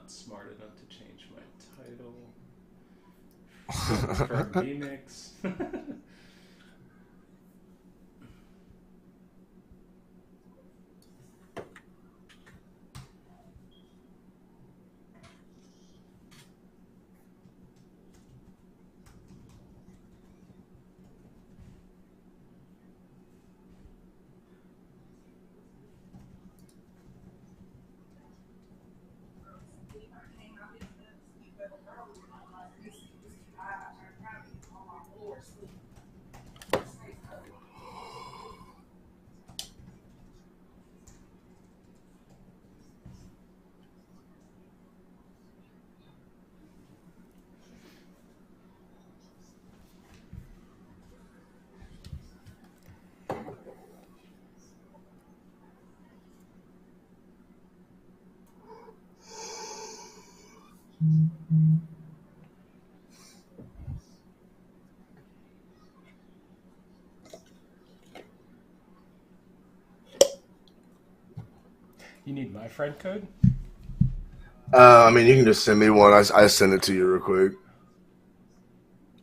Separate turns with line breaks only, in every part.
not smart enough to change my title. For remix. You need my friend code?
I mean, you can just send me one. I send it to you real quick.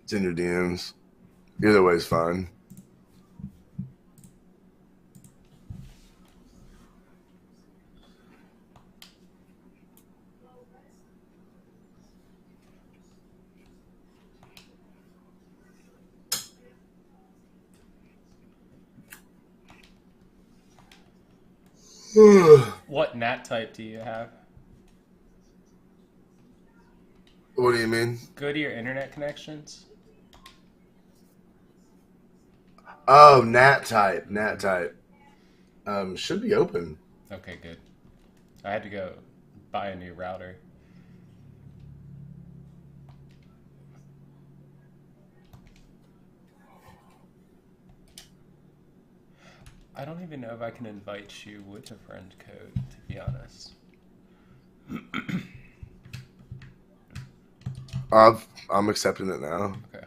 It's in your DMs. Either way is fine.
What NAT type do you have?
What do you mean?
Go to your internet connections.
Oh, NAT type. NAT type. Should be open.
Okay, good. I had to go buy a new router. I don't even know if I can invite you with a friend code, to be honest.
I'm accepting it now.
Okay.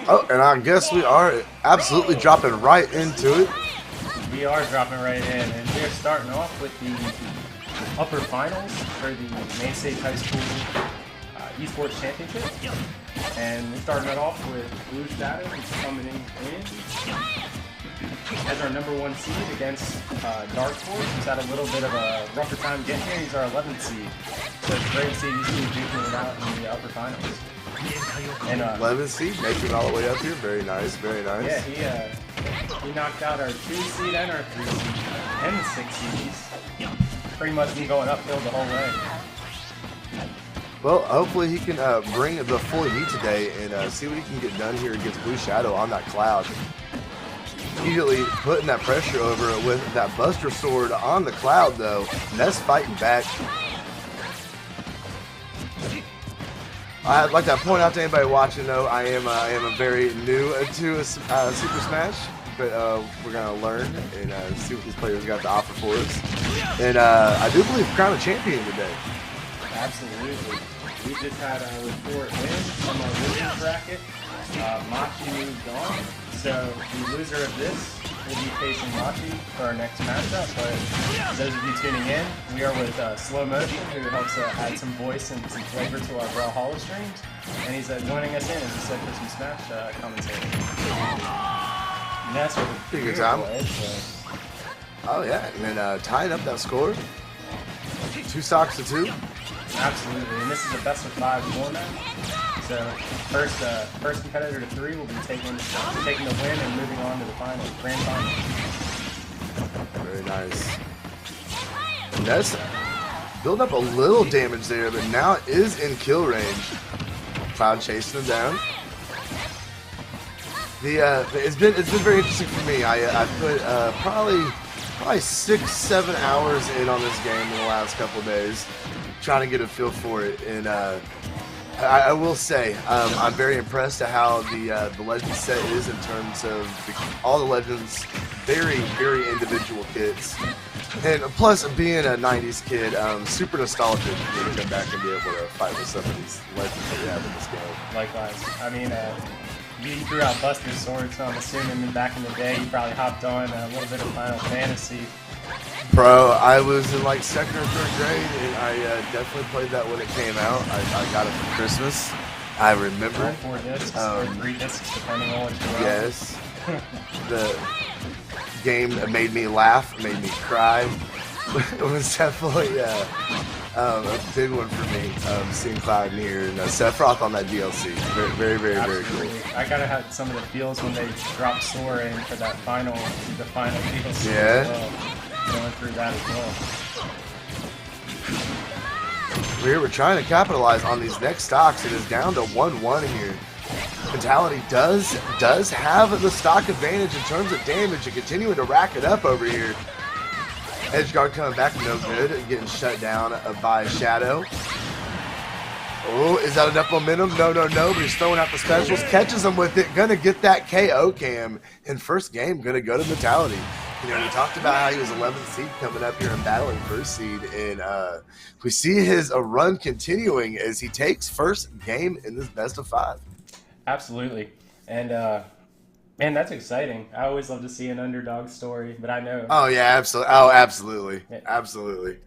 Oh, and I guess we are absolutely dropping right into it.
We are dropping right in, and we are starting off with the upper finals for the Mainstage High School Esports Championship. And we're starting it off with Blue Shadow, who's coming in as our #1 seed against Dark Force, who's had a little bit of a rougher time getting here. He's our 11th seed. So it's great to see these two duking it out in the upper finals. And
11th seed, making it all the way up here. Very nice, very nice.
Yeah, he knocked out our 2 seed and our 3 seed and the 6 seeds. Pretty much been going uphill the whole way.
Well, hopefully he can bring the full heat today and see what he can get done here against Blue Shadow on that cloud. Immediately putting that pressure over with that Buster Sword on the cloud, though. Ness fighting back. I'd like to point out to anybody watching, though, I am a very new to Super Smash, but we're gonna learn and see what these players got to offer for us. And I do believe crown a champion today.
Absolutely. We just had a report win from our losing bracket. Machi moved on, so the loser of this will be facing Machi for our next matchup. But those of you tuning in, we are with Slow Motion, who helps add some voice and some flavor to our Brawl Holo streams. And he's joining us in, as he said, for some Smash commentating. And that's what
pretty good time.
Edge,
oh yeah, and then tying up that score. 2 stocks to 2.
Absolutely, and this is a best of 5 format. So first competitor to 3 will be taking the win and moving on to the final, grand final.
Very nice. Ness build up a little damage there, but now is in kill range. Cloud chasing him down. It's been very interesting for me. I put probably 6-7 hours in on this game in the last couple of days, trying to get a feel for it. And I will say I'm very impressed at how the Legends set is in terms of all the Legends, very individual kits. And plus, being a 90s kid, super nostalgic to come back and be able to fight with some of these Legends that we have in this game.
Likewise. I mean, you threw out Buster Sword, so I'm assuming back in the day you probably hopped on a little bit of Final Fantasy.
Bro, I was in like 2nd or 3rd grade, and I definitely played that when it came out. I got it for Christmas. I remember.
4 discs or 3 discs, depending on what you wrote.
Yes. The game made me laugh, made me cry. It was definitely a big one for me, seeing Cloud in here and Sephiroth on that DLC. Very cool.
I gotta have some of the feels when they dropped Sora in for that the final DLC.
Yeah.
As well. Going through that as well.
We're trying to capitalize on these next stocks. It is down to 1-1 here. Mentality does have the stock advantage in terms of damage and continuing to rack it up over here. Edgeguard coming back, no good, getting shut down by Shadow. Oh, is that enough momentum? No, but he's throwing out the specials, catches him with it, gonna get that KO cam. In first game, gonna go to Mentality. You know, we talked about how he was 11th seed coming up here and battling first seed, and we see his run continuing as he takes first game in this best of 5.
Absolutely, and man, that's exciting. I always love to see an underdog story, but I know.
Oh yeah, absolutely. Oh, absolutely, absolutely.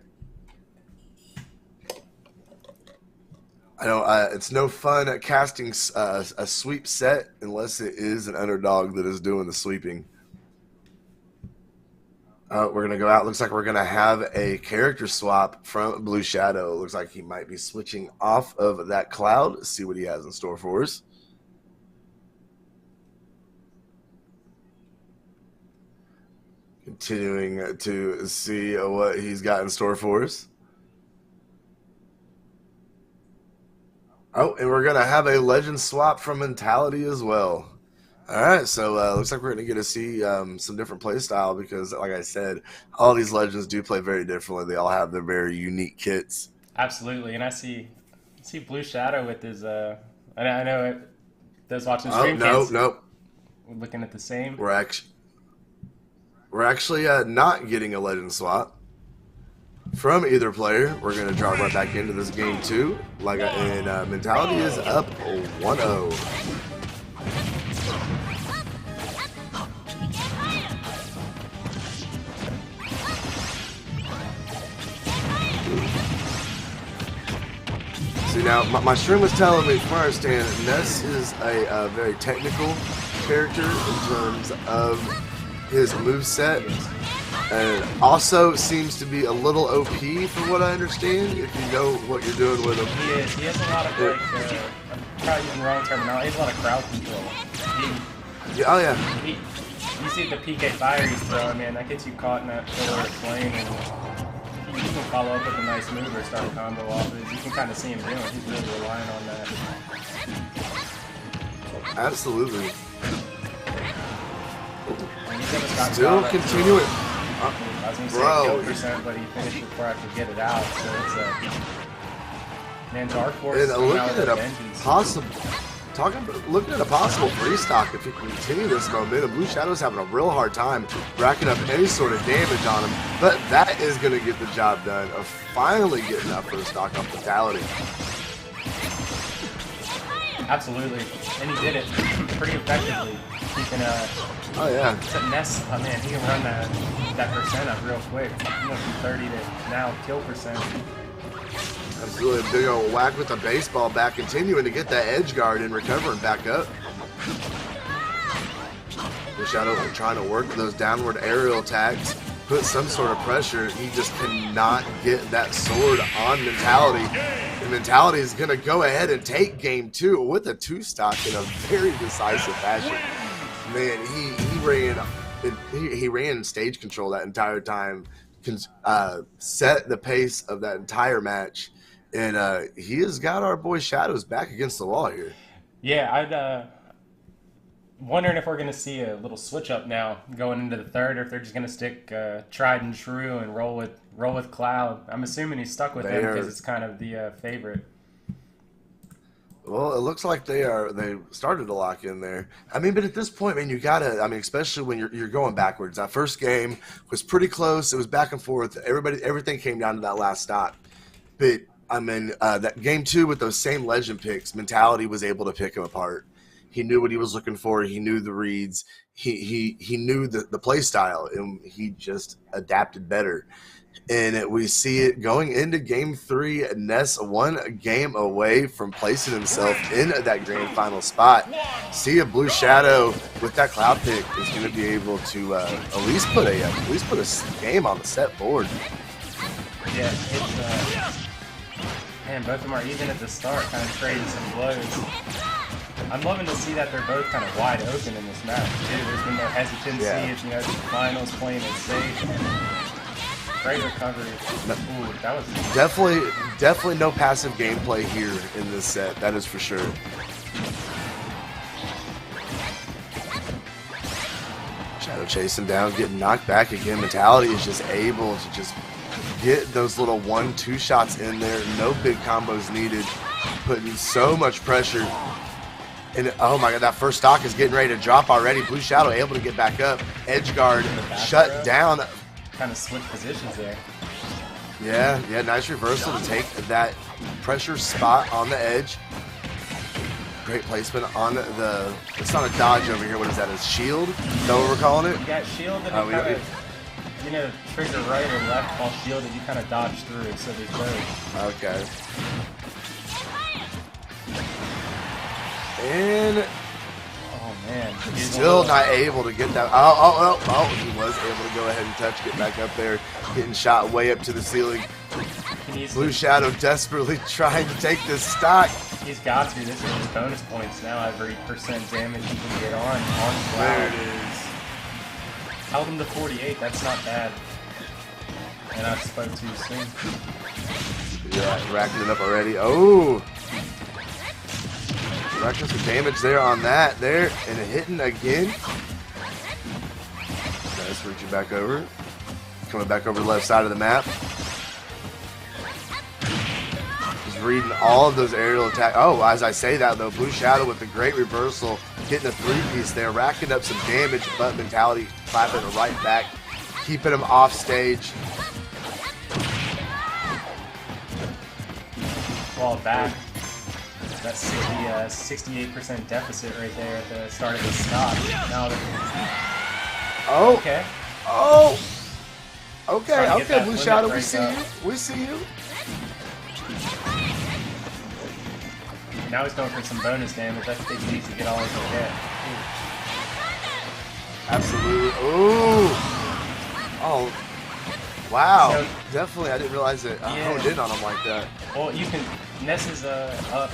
I know it's no fun casting a sweep set unless it is an underdog that is doing the sweeping. We're going to go out. Looks like we're going to have a character swap from Blue Shadow. Looks like he might be switching off of that Cloud. See what he has in store for us. Continuing to see what he's got in store for us. Oh, and we're going to have a legend swap from Mentality as well. All right, so looks like we're going to get to see some different play style because, like I said, all these legends do play very differently. They all have their very unique kits.
Absolutely, and I see Blue Shadow with his. I know those watching the stream.
Nope.
We're looking at the same.
We're actually not getting a legend swap from either player. We're going to drop right back into this game too. And Mentality is up 1-0. See, now, my stream was telling me, from what I understand, Ness is a very technical character in terms of his moveset, and also seems to be a little OP, from what I understand, if you know what you're doing with him.
He is. He has a lot of, like, I'm probably using the wrong terminology, he has a lot of crowd control.
Oh, yeah.
You see the PK fire he's throwing, man, that gets you caught in that pillar of flame, and you can follow up with a nice move or start a combo off it. You can kind of see him doing it. He's really relying on that.
Absolutely.
Still
continuing.
I was going to say kill percent, but he finished before I could get it out. So it's a... Man, Dark Force
and looking at a
vengeance.
looking at a possible free stock if you continue this momentum. Blue Shadow's having a real hard time racking up any sort of damage on him, but that is going to get the job done of finally getting that first stock off Vitality.
Absolutely, and he did it pretty effectively. He can,
oh yeah.
Ness, man, he can run that percent up real quick. He went from 30 to now kill percent.
Absolutely, a big old whack with the baseball bat, continuing to get that edge guard and recovering back up. The Shadow trying to work those downward aerial attacks, put some sort of pressure. He just cannot get that sword on Mentality. And Mentality is going to go ahead and take game 2 with a 2-stock in a very decisive fashion. Man, he ran stage control that entire time, set the pace of that entire match. And he has got our boy Shadows back against the wall here.
Yeah, I'm wondering if we're going to see a little switch up now going into the third, or if they're just going to stick tried and true and roll with Cloud. I'm assuming he's stuck with him because it's kind of the favorite.
Well, it looks like they started to lock in there. I mean, but at this point, man, you gotta. I mean, especially when you're going backwards. That first game was pretty close. It was back and forth. Everything came down to that last stock. But I mean, that game 2 with those same legend picks, Mentality was able to pick him apart. He knew what he was looking for. He knew the reads. He knew the play style, and he just adapted better. And we see it going into game 3. Ness 1 game away from placing himself in that grand final spot. See a Blue Shadow with that Cloud pick is going to be able to at least put a game on the set board.
Yeah, it's man, both of them are even at the start, kind of trading some blows. I'm loving to see that they're both kind of wide open in this match too. There's been no hesitancy.
Yeah.
It's, the finals, playing it safe. Great recovery. Ooh, that was
definitely no passive gameplay here in this set. That is for sure. Shadow chasing down, getting knocked back again. Mentality is just able to just get those little 1-2 shots in there. No big combos needed. Putting so much pressure. And oh my god, that first stock is getting ready to drop already. Blue Shadow able to get back up. Edge guard shut down.
Kind of switch positions there.
Yeah, nice reversal to take that pressure spot on the edge. Great placement on the, it's not a dodge over here, what is that, a shield? Is that what we're calling it?
You got shield and you kind of, trigger right or left while shielded, you kind of dodge through it, so there's both.
Okay. And
oh man,
still not able to get that. Oh, he was able to go ahead and touch, get back up there, getting shot way up to the ceiling. Blue Shadow desperately trying to take this stock.
He's got to. This is his bonus points now. Every percent damage he can get on Cloud.
There it is.
Held him to 48. That's not bad. And I spoke too soon.
Yeah, racking it up already. Oh. Racking some damage there on that there, and hitting again. Nice, reaching back over. Coming back over the left side of the map. Just reading all of those aerial attacks. Oh, as I say that though, Blue Shadow with a great reversal, getting a 3-piece there, racking up some damage, but Mentality clapping it right back, keeping him off stage.
Fall back. That's 68% deficit right there at the start of the stop. Now okay.
Oh! Okay, Blue Shadow, we
right
see
up.
you. We see you.
Now he's going for some bonus damage. I think he needs to get all he can get.
Absolutely. Ooh. Oh. Wow.
So,
definitely, I didn't realize it. I honed in on him like that.
Well, you can. Ness is up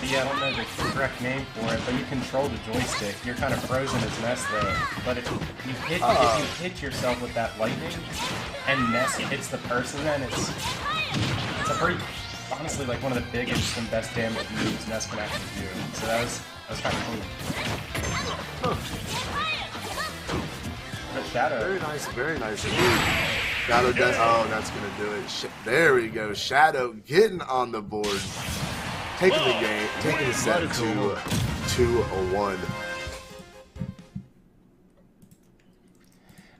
B. I don't know the correct name for it, but you control the joystick. You're kind of frozen as Ness there. But if you hit yourself with that lightning, and Ness hits the person, then it's a pretty, honestly, like one of the biggest and best damage moves Ness can actually do. So that was kind of cool. But Shadow.
Very nice indeed. Shadow does. Oh, that's gonna do it. There we go. Shadow getting on the board, taking the game, taking the set to 2-1.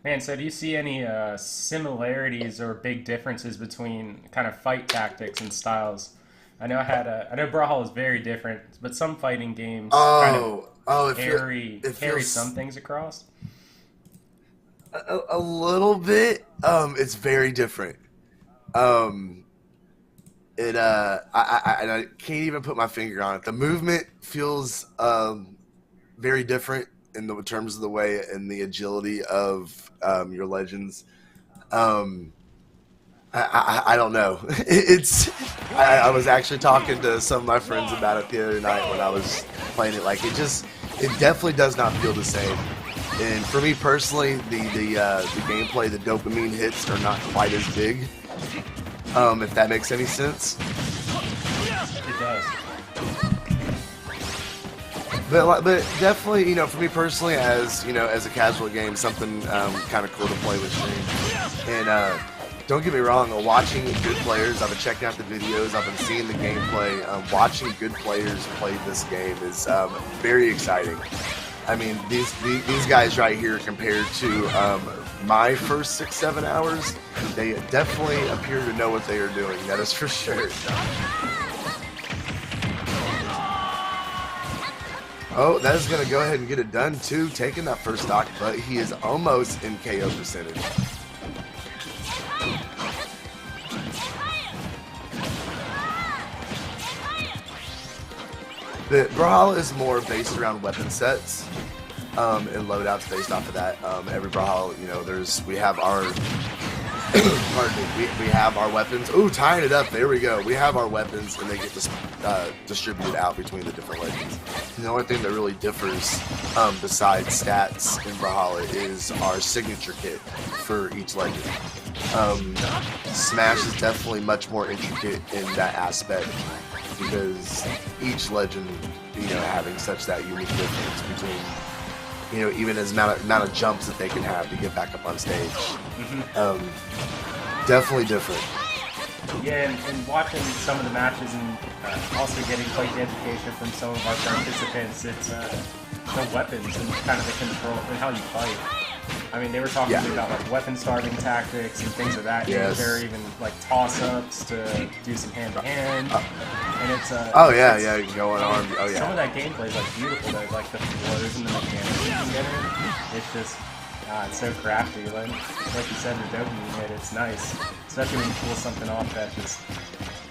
Man, so do you see any similarities or big differences between kind of fight tactics and styles? I know Brawlhalla is very different, but some fighting games kind of carry some things across.
A little bit. It's very different. I can't even put my finger on it. The movement feels very different in the terms of the way and the agility of your legends. I don't know. I was actually talking to some of my friends about it the other night when I was playing it. Like it definitely does not feel the same. And for me personally, the gameplay, the dopamine hits are not quite as big. If that makes any sense.
It does.
But definitely, you know, for me personally, as you know, as a casual game, something kind of cool to play with stream. And don't get me wrong, watching good players, I've been checking out the videos, I've been seeing the gameplay. Watching good players play this game is very exciting. I mean, these guys right here compared to my first 6-7 hours, they definitely appear to know what they are doing. That is for sure. Oh, that is going to go ahead and get it done too, taking that first stock, but he is almost in KO percentage. The Brawlhalla is more based around weapon sets and loadouts based off of that. Every Brawlhalla, you know, we have our we have our weapons. Ooh, tying it up. There we go. We have our weapons, and they get distributed out between the different legends. And the only thing that really differs, besides stats in Brawlhalla, is our signature kit for each legend. Smash is definitely much more intricate in that aspect, because each legend, you know, having such that unique difference between, you know, even as amount of jumps that they can have to get back up on stage. Definitely different.
Yeah, and watching some of the matches and also getting quite the education from some of our participants, it's the weapons and kind of the control and how you fight. I mean, they were talking about like weapon starving tactics and things of that nature, even like toss-ups to do some hand-to-hand. And it's
you can go on arm. Oh yeah.
Some of that gameplay is like beautiful though, like the floors and the mechanics you can get in. It's just, it's so crafty. Like you said, the dopamine hit, it's nice. Especially when you pull something off that just,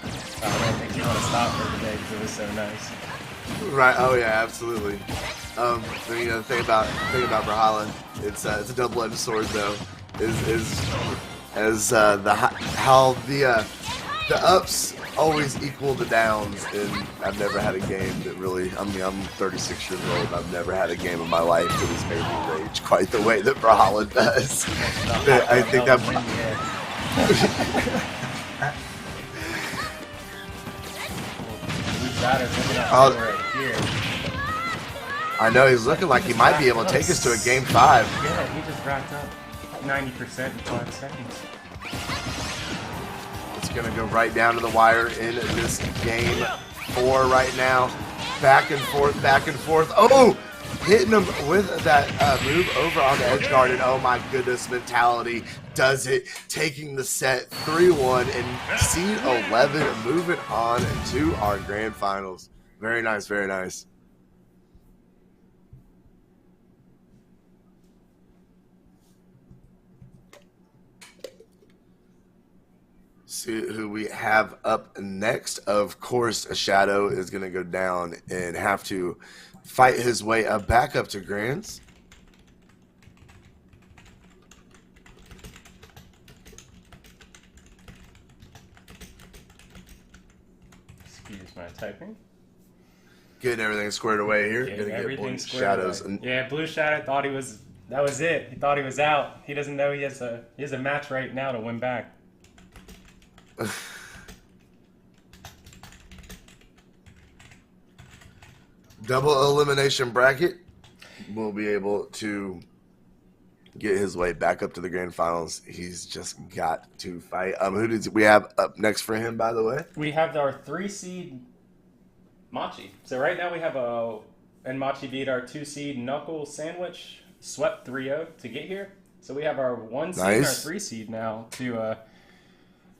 it makes you want to stop for the day because it was so nice.
Right. Oh yeah, absolutely. You know, the thing about Brawlhalla, it's a double-edged sword though. How the ups always equal the downs, and I've never had a game that really. I mean, I'm 36 years old. And I've never had a game in my life that has made me rage quite the way that Brawlhalla does. I think I'm. I know he's looking like he might be able to take us to a game 5.
Yeah, he just racked up 90% in 5 seconds.
It's going to go right down to the wire in this game 4 right now. Back and forth, back and forth. Oh! Hitting him with that move over on the edge guard, and oh my goodness, Mentality does it, taking the set 3-1 and seed 11, moving on to our grand finals. Very nice, very nice. See who we have up next. Of course, a Shadow is going to go down and have to fight his way back up to Grands.
Excuse my typing.
Getting everything squared away here.
Getting everything squared
Shadows.
away. Yeah, Blue Shadow thought that was it. He thought he was out. He doesn't know he has a match right now to win back.
Double elimination bracket. Will be able to get his way back up to the grand finals. He's just got to fight. Who did we have up next for him, by the way?
We have our 3 seed Machi. So right now we have and Machi beat our 2 seed Knuckle Sandwich, swept 3-0 to get here. So we have our 1 seed and our 3 seed now to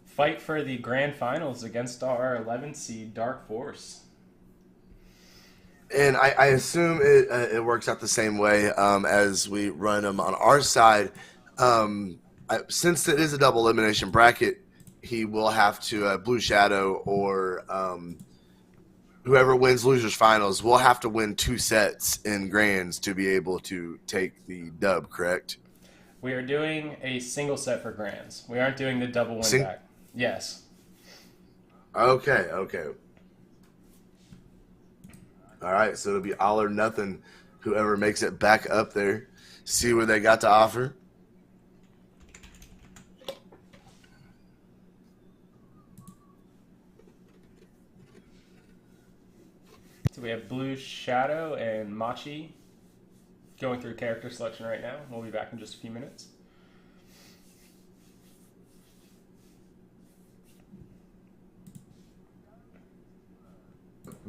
fight for the grand finals against our 11 seed Dark Force.
And I assume it works out the same way as we run them on our side. Since it is a double elimination bracket, he will have to, Blue Shadow or whoever wins losers finals will have to win 2 sets in grands to be able to take the dub, correct?
We are doing a single set for grands. We aren't doing the double win back. Yes.
Okay. All right, so it'll be all or nothing. Whoever makes it back up there, see what they got to offer.
So we have Blue Shadow and Machi going through character selection right now. We'll be back in just a few minutes.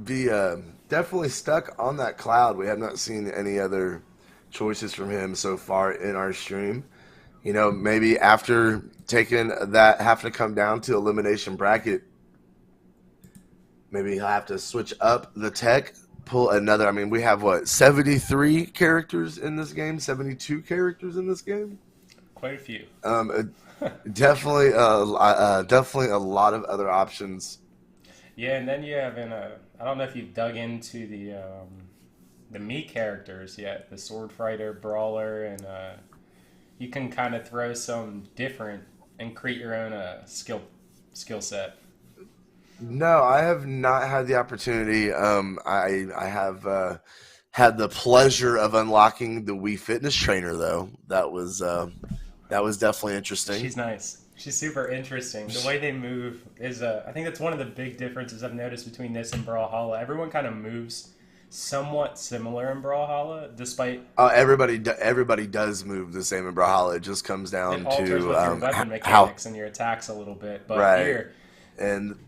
Be definitely stuck on that cloud. We have not seen any other choices from him so far in our stream. You know, maybe after taking that, having to come down to elimination bracket, maybe he'll have to switch up the tech, pull another. I mean, we have, 73 characters in this game, 72 characters in this game?
Quite a few.
Definitely a lot of other options.
Yeah, and then you have I don't know if you've dug into the Mii characters yet, the Sword Fighter, Brawler, and you can kind of throw some different and create your own skill set.
No, I have not had the opportunity. I have had the pleasure of unlocking the Wii Fitness Trainer, though. That was definitely interesting.
She's nice. She's super interesting. The way they move is, I think that's one of the big differences I've noticed between this and Brawlhalla. Everyone kind of moves somewhat similar in Brawlhalla, despite...
everybody does move the same in Brawlhalla. It just comes down to
your weapon mechanics and your attacks a little bit. But
right.
Here...
And...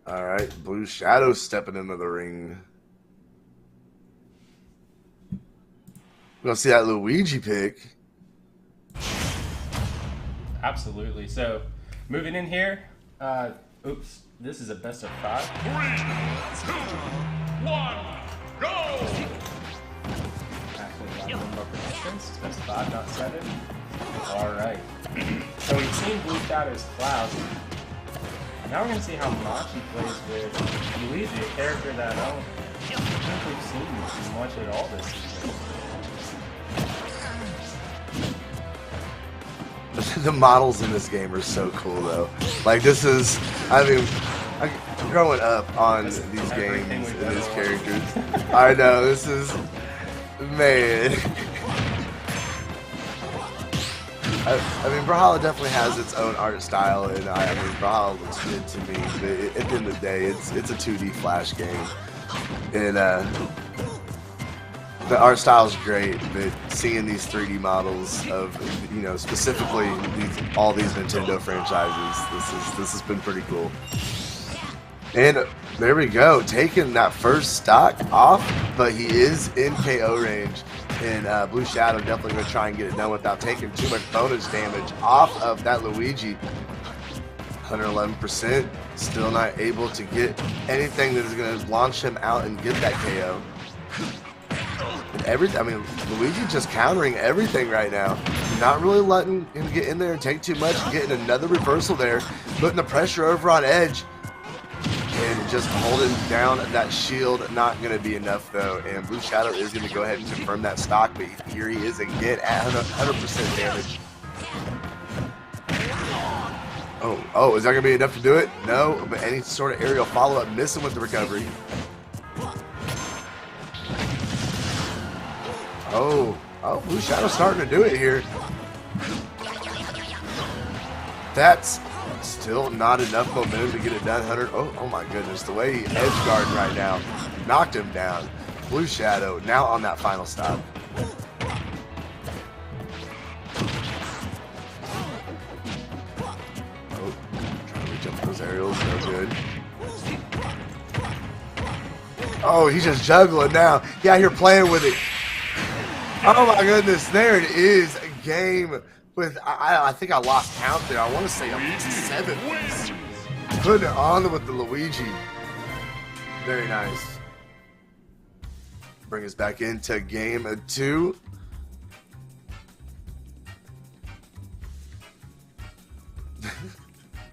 All right, Blue Shadow stepping into the ring. We're going to see that Luigi pick.
Absolutely. So, moving in here. Oops. This is a best of 5.
3, 2, 1, go!
Actually, got one more predictions. It's best of 5, not 7. Alright. So, we've seen Blue Shadow's Cloud. Now we're going to see how Machi plays with Luigi, a character that I don't think we've seen much at all this season.
The models in this game are so cool, though. Like, this is, growing up on these games and these characters, I know, this is, man. I mean, Brawlhalla definitely has its own art style, and Brawlhalla looks good to me, but at the end of the day, it's a 2D Flash game. And, the art style is great, but seeing these 3D models of, specifically all these Nintendo franchises, this has been pretty cool. And there we go, taking that first stock off, but he is in KO range. And Blue Shadow definitely going to try and get it done without taking too much bonus damage off of that Luigi. 111%, still not able to get anything that is going to launch him out and get that KO. I mean, Luigi just countering everything right now. Not really letting him get in there and take too much. Getting another reversal there. Putting the pressure over on Edge. And just holding down that shield. Not going to be enough, though. And Blue Shadow is going to go ahead and confirm that stock. But here he is again at 100% damage. Oh, is that going to be enough to do it? No, but any sort of aerial follow-up, missing with the recovery. Oh, Blue Shadow starting to do it here. That's still not enough momentum to get it done, Hunter. Oh my goodness, the way he edge guarding right now knocked him down. Blue Shadow now on that final stop. Oh, trying to reach up for those aerials, no good. Oh, he's just juggling now. He out here playing with it. Oh my goodness, there it is. A game with, I think I lost count there. I want to say 7. Putting it on with the Luigi. Very nice. Bring us back into game 2.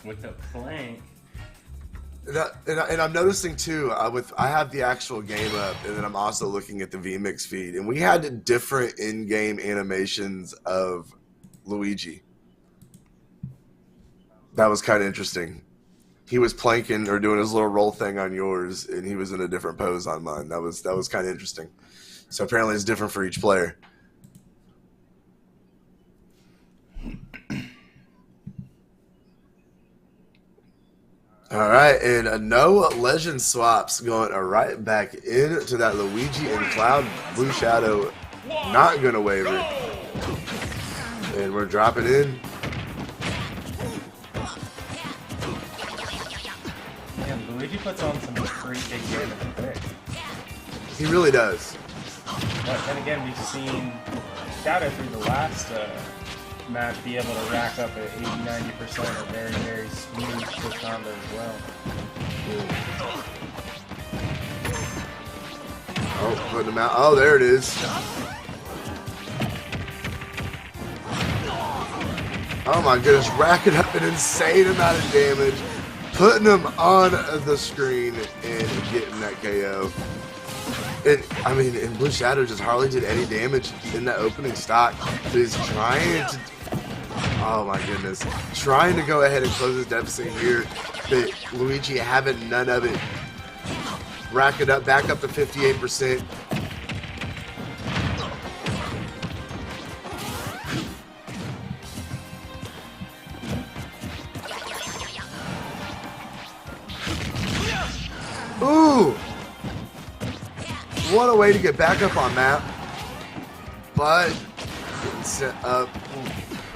With the plank.
And I'm noticing too, I have the actual game up, and then I'm also looking at the VMix feed, and we had different in-game animations of Luigi. That was kind of interesting. He was planking or doing his little roll thing on yours, and he was in a different pose on mine. That was kind of interesting. So apparently it's different for each player. All right, and no legend swaps going right back into that Luigi and Cloud. Blue Shadow not going to waver. And we're dropping in.
Yeah, Luigi puts on some pretty big damage quick.
He really does.
But then again, we've seen Shadow through the last match be able to rack up at 80-90% of very, very smooth push combo as well.
Oh, putting him out. Oh, there it is. Oh my goodness, racking up an insane amount of damage, putting him on the screen and getting that KO. And Blue Shadow just hardly did any damage in that opening stock. But he's trying to, oh my goodness, trying to go ahead and close his deficit here. But Luigi having none of it. Rack it up, back up to 58%. Ooh! What a way to get back up on that. But getting set up.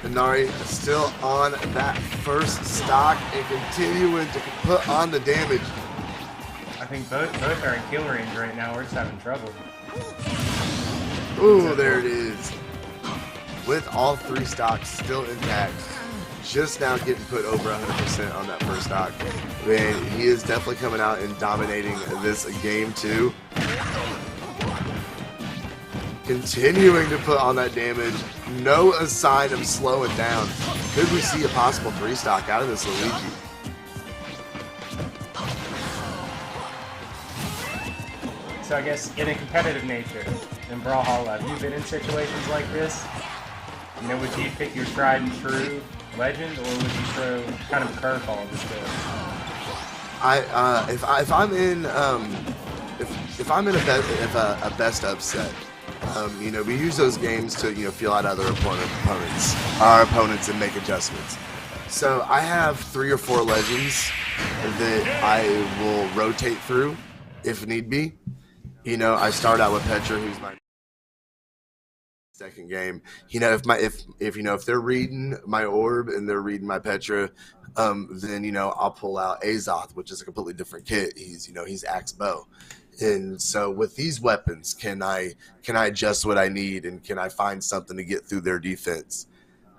Inari still on that first stock and continuing to put on the damage.
I think both are in kill range right now. We're just having trouble.
Ooh, there it is. With all 3 stocks still intact. Just now getting put over 100% on that first stock. Man, he is definitely coming out and dominating this game too. Continuing to put on that damage. No sign of slowing down. Could we see a possible 3 stock out of this Luigi?
So I guess in a competitive nature, in Brawlhalla, have you been in situations like this? You know, would you pick your tried and true legend, or would you throw kind of a curveball instead?
If I'm in a best upset, you know, we use those games to, you know, feel out other our opponents and make adjustments. So I have 3 or 4 legends that I will rotate through if need be. You know, I start out with Petra, who's my second game. You know, if they're reading my orb and they're reading my Petra, then, you know, I'll pull out Azoth, which is a completely different kit. He's axe bow. And so with these weapons, can I adjust what I need, and can I find something to get through their defense?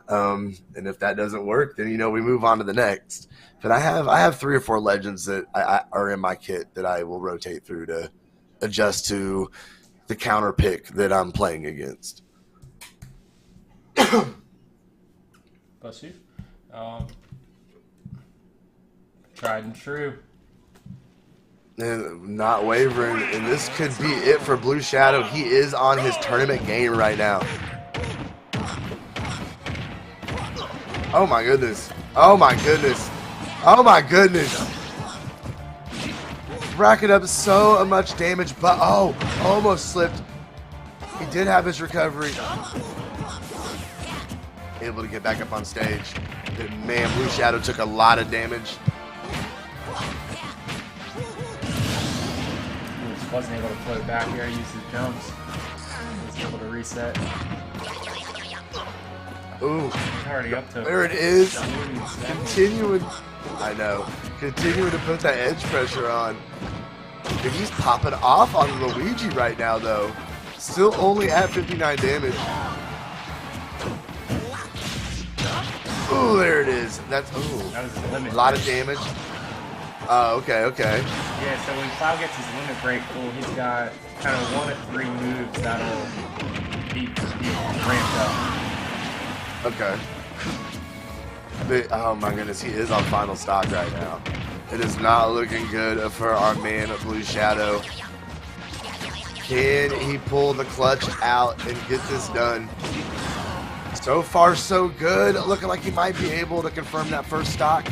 And if that doesn't work, then, you know, we move on to the next. But I have 3 or 4 legends that are in my kit that I will rotate through to adjust to the counter pick that I'm playing against.
Bless you. Tried and true.
And not wavering, and this could be it for Blue Shadow. He is on his tournament game right now. Oh my goodness. Oh my goodness. Oh my goodness. Racking up so much damage, but oh, almost slipped. He did have his recovery. Able to get back up on stage. But man, Blue Shadow took a lot of damage.
Wasn't able to float back here, used his jumps. Was able to reset.
Ooh,
Already up to
there it is. Continuing, I know, continuing to put that edge pressure on. And he's popping off on Luigi right now, though. Still only at 59 damage. Ooh, there it is. That's
that was his limit.
A lot of damage. Oh, okay.
Yeah, so when Cloud gets his limit break full, he's got kind of 1 of 3 moves that'll be ramped up.
Okay. Oh my goodness, he is on final stock right now. It is not looking good for our man Blue Shadow. Can he pull the clutch out and get this done? So far, so good. Looking like he might be able to confirm that first stock.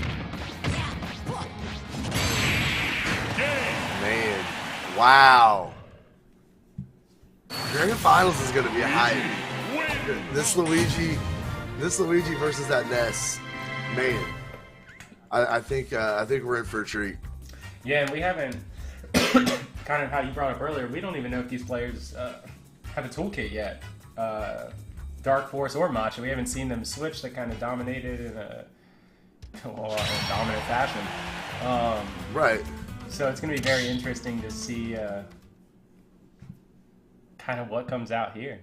Man, wow. Grand Finals is going to be hype. This Luigi versus that Ness, man. I think we're in for a treat.
Yeah, and we haven't, kind of how you brought up earlier, we don't even know if these players have a toolkit yet. Dark Force or Matcha, we haven't seen them switch. They kind of dominated in a dominant fashion.
Right.
So it's going to be very interesting to see kind of what comes out here.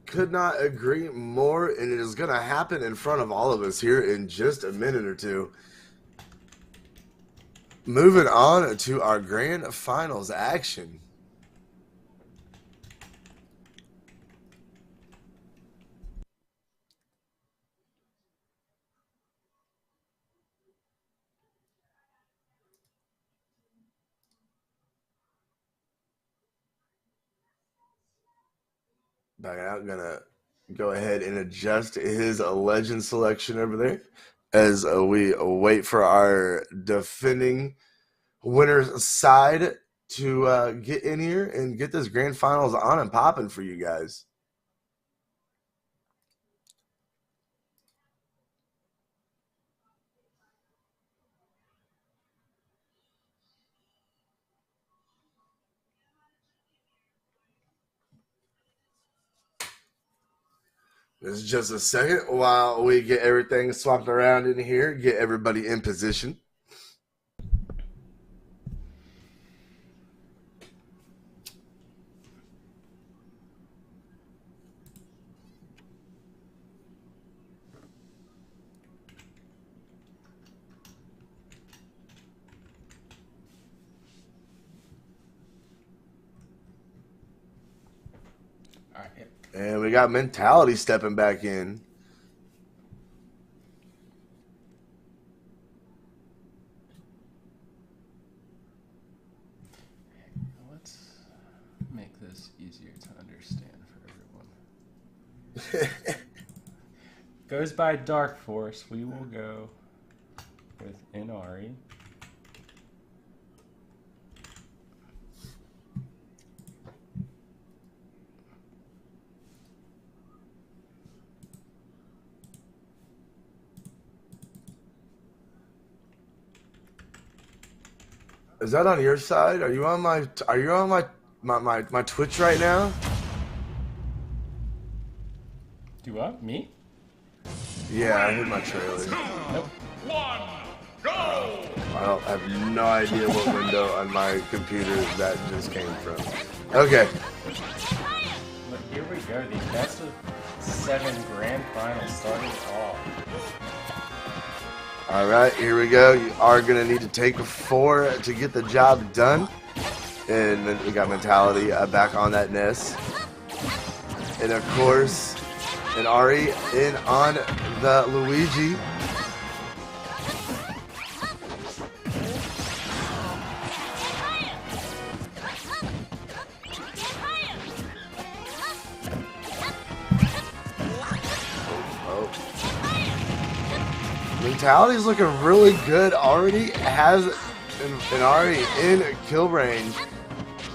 Could not agree more, and it is going to happen in front of all of us here in just a minute or two. Moving on to our grand finals action. Back out, gonna go ahead and adjust his legend selection over there as we wait for our defending winner's side to get in here and get this grand finals on and popping for you guys. This is just a second while we get everything swapped around in here, get everybody in position. And we got Mentality stepping back in.
Let's make this easier to understand for everyone. Goes by Dark Force. We will go with Inari.
Is that on your side? Are you on my Twitch right now?
Do what? Me?
Yeah, I hit my trailer.
Nope.
I have no idea what window on my computer that just came from. Okay.
But here we go. The best of 7 grand finals starting off.
All right, here we go. You are going to need to take 4 to get the job done. And then we got Mentality back on that Ness. And of course, and Ari in on the Luigi. Mentality's looking really good. Already has an Ari in kill range.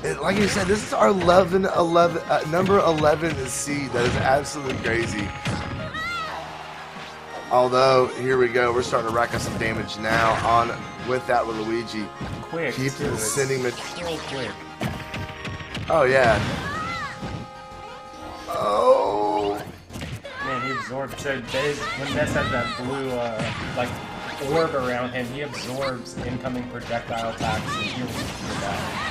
And like you said, this is our number 11 seed. That is absolutely crazy. Although, here we go. We're starting to rack up some damage now on with that with Luigi.
Quick.
Keep sending
so quick.
Oh, yeah. Oh.
Man, he absorbed. So when Ness has that blue, like, orb around him, he absorbs incoming projectile attacks and heals with that.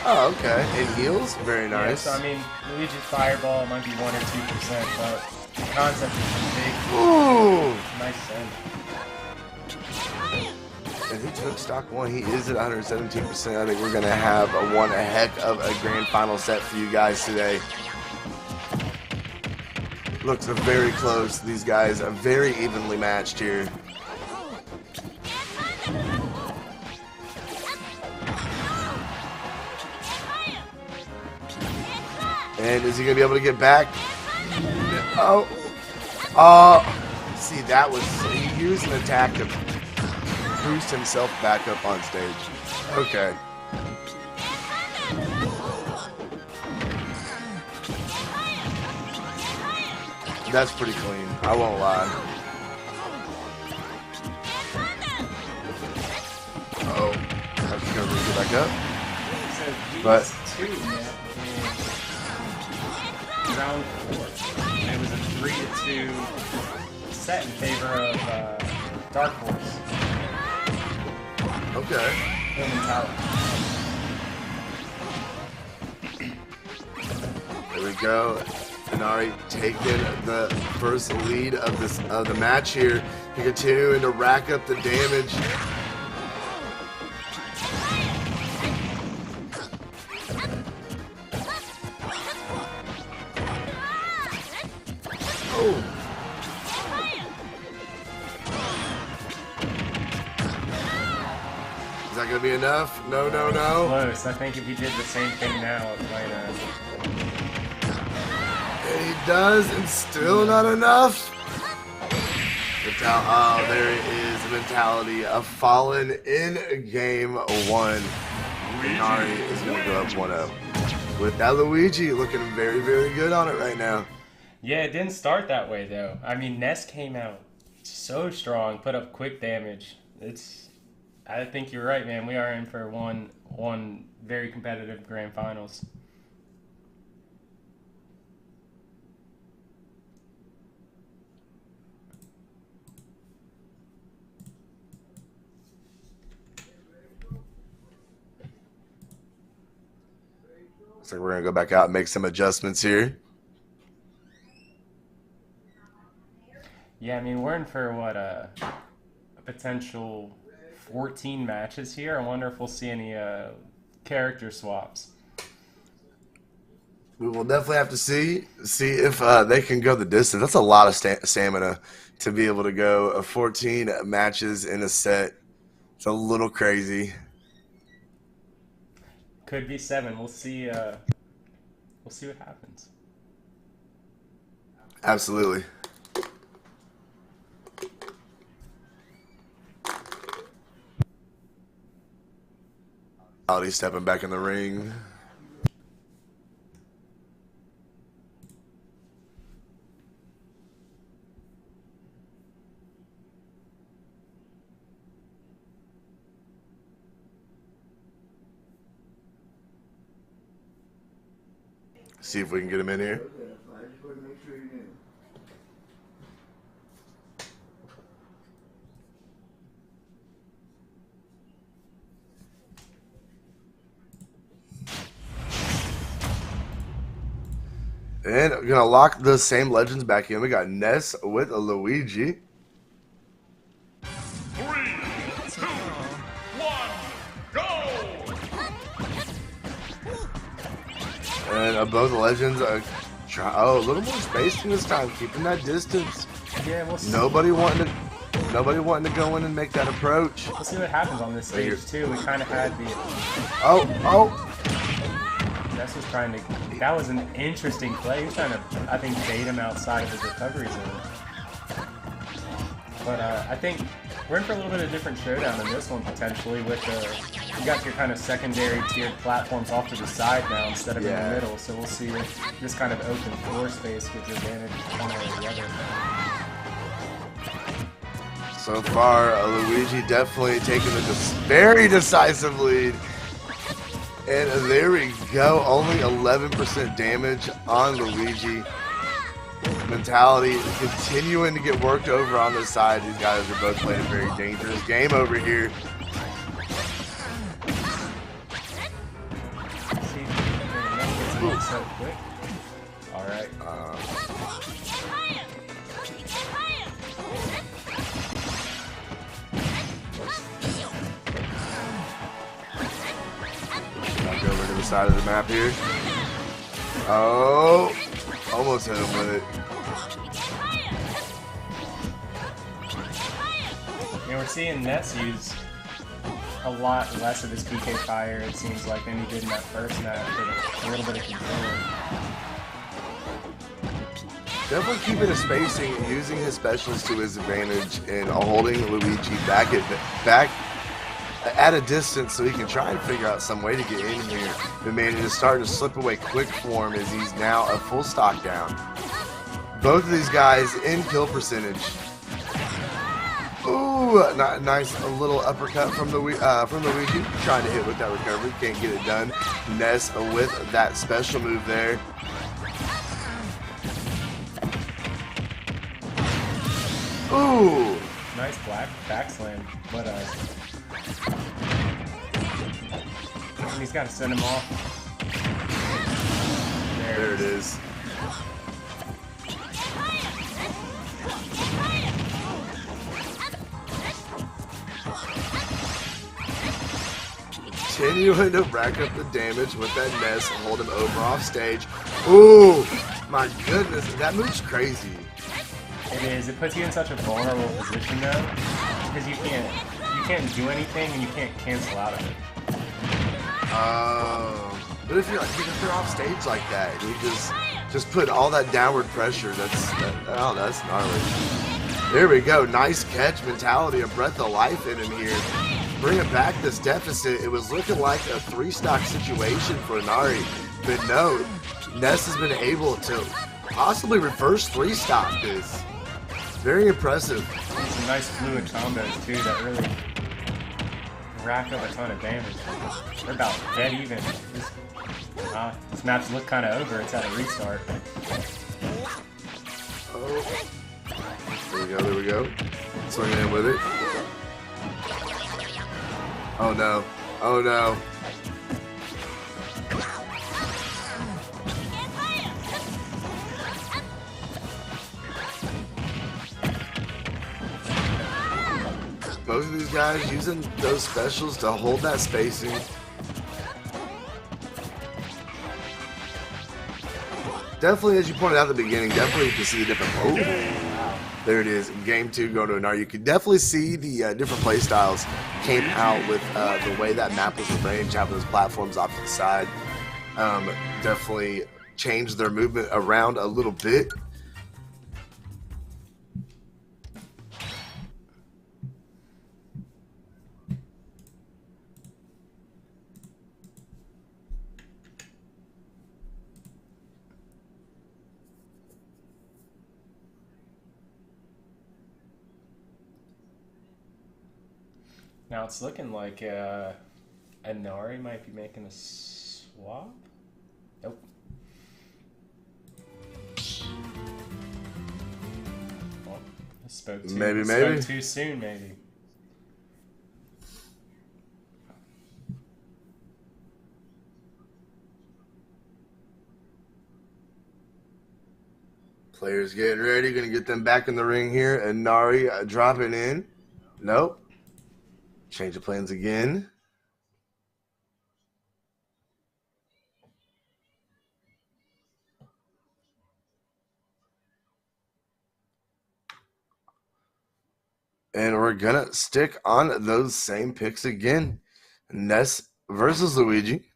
Oh, okay. It heals? Very nice.
Yeah, so, I mean, Luigi's Fireball might be 1 or 2%, but the concept is big.
Ooh!
Nice send.
And he took stock 1. He is at 117%. I think we're going to have one heck of a grand final set for you guys today. Looks very close. These guys are very evenly matched here. And is he going to be able to get back? Oh. See, that was... He used an attack to boost himself back up on stage. Okay. That's pretty clean. I won't lie. Oh. That's going to get back up. But...
Round 4. And it was a 3-2 set in favor of Dark Horse.
Okay. There we go. Inari taking the first lead of the match here. He continuing to rack up the damage. Is that going to be enough? No, no, no.
Close. I think if he did the same thing now, it might
And he does, and still not enough. Oh, there it is. Mentality of fallen in game 1. Inari is going to go up 1-0. With that Luigi looking very, very good on it right now.
Yeah, it didn't start that way, though. I mean, Ness came out so strong, put up quick damage. I think you're right, man. We are in for one very competitive grand finals.
So we're going to go back out and make some adjustments here.
Yeah, I mean, we're in for, what, a potential 14 matches here. I wonder if we'll see any character swaps.
We will definitely have to see if they can go the distance. That's a lot of stamina to be able to go 14 matches in a set. It's a little crazy.
Could be 7. We'll see. We'll see what happens.
Absolutely. He's stepping back in the ring. See if we can get him in here. And we're going to lock the same legends back in. We got Ness with a Luigi. And both legends are a little more spacing this time, keeping that distance.
Yeah, we'll see.
Nobody wanting to go in and make that approach.
We'll see what happens on this stage too. We kind of had the. Ness was trying to. That was an interesting play. He was trying to, I think, bait him outside of his recovery zone. But I think we're in for a little bit of a different showdown in this one potentially. With you got your kind of secondary tiered platforms off to the side now instead of in the middle. So we'll see if this kind of open floor space gives advantage one way or the other.
So far, Luigi definitely taking a very decisive lead. And there we go, only 11% damage on Luigi. Mentality continuing to get worked over on this side. These guys are both playing a very dangerous game over here.
So quick. All right.
Back over to the side of the map here. Oh, almost hit him with it.
And we're seeing Ness use a lot less of his PK fire, it seems like, than he did in that first match, with a little bit of control.
Definitely keeping his spacing, using his specials to his advantage, and holding Luigi back at a distance so he can try and figure out some way to get in here. But man, it is starting to slip away quick for him as he's now a full stock down. Both of these guys in kill percentage. Ooh, nice a little uppercut from Luigi, trying to hit with that recovery, can't get it done. Ness with that special move there. Ooh,
nice back slam, but he's got to send him off.
There it is. Continuing to rack up the damage with that Ness and hold him over off stage. Ooh, my goodness, that move's crazy.
It is. It puts you in such a vulnerable position though, because you can't do anything and you can't cancel out of it.
But if you're off stage like that, you just put all that downward pressure. That's gnarly. There we go. Nice catch. Mentality, a breath of life in him here. Bringing back this deficit. It was looking like a 3-stock situation for Inari, but no, Ness has been able to possibly reverse 3-stock this. Very impressive.
Some nice fluid combos too that really rack up a ton of damage. They're about dead even. This match looked kind of over. It's at a restart.
Oh, there we go. Swinging in with it. Oh no. Oh no. Both of these guys using those specials to hold that spacing. Definitely, as you pointed out at the beginning, definitely you can see the different. Oh, there it is. Game 2 going to Inari. You can definitely see the different play styles came out with the way that map was arranged, having those platforms off to the side. Definitely changed their movement around a little bit.
Now it's looking like Inari might be making a swap. Nope. Well, I spoke too soon, maybe.
Players getting ready, gonna get them back in the ring here. Inari dropping in. Nope. Change of plans again. And we're gonna stick on those same picks again. Ness versus Luigi.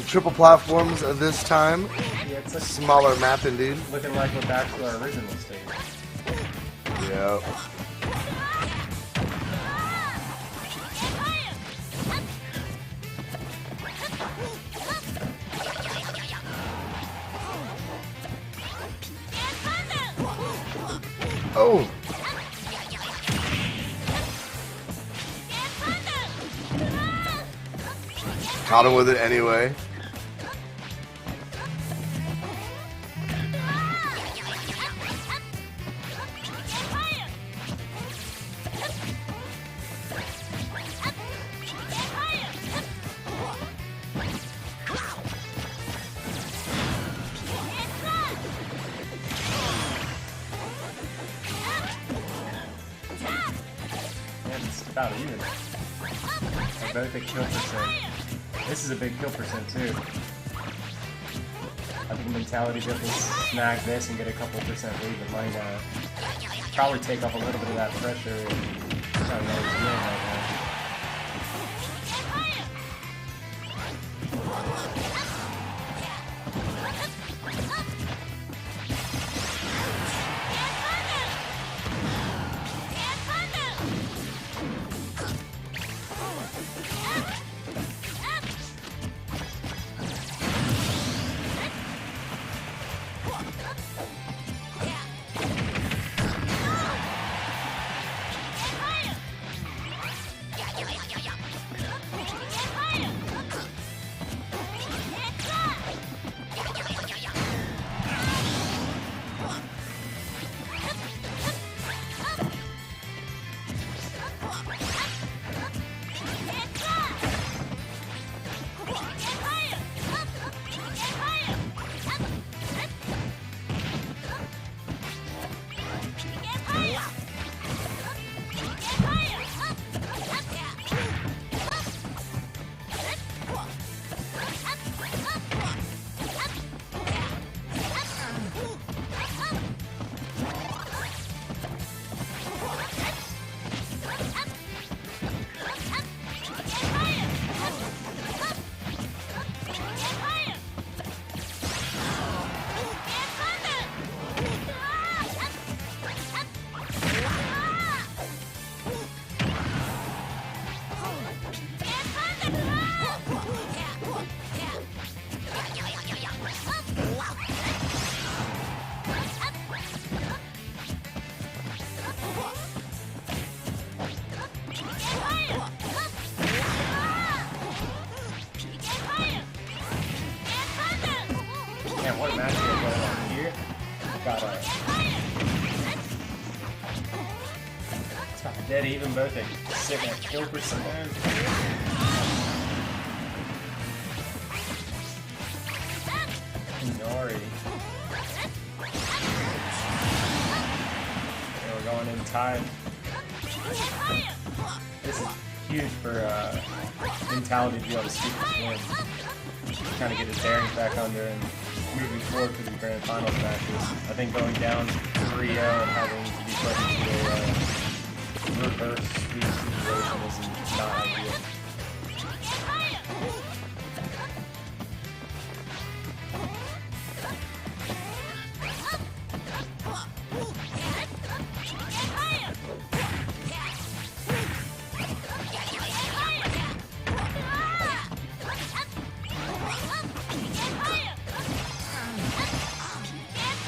Triple platforms this time.
Yeah, it's
smaller map indeed.
Looking like we're back to our original stage.
Yep. Oh. Caught him with it anyway.
About even. They're both at kill percent. This is a big kill percent too. I think Mentality definitely snag this and get a couple percent lead, but might probably take off a little bit of that pressure and try to know he's doing right now. Man, what match is going on here? Got it's about dead even, both at sitting at kill percent. Nori. Okay, we're going in time. This is huge for Mentality to be able to sweep this win. Kind of get his bearings back under and moving forward for the grand finals matches. I think going down 3-0 and having to be put into a reverse sweep situation is not ideal.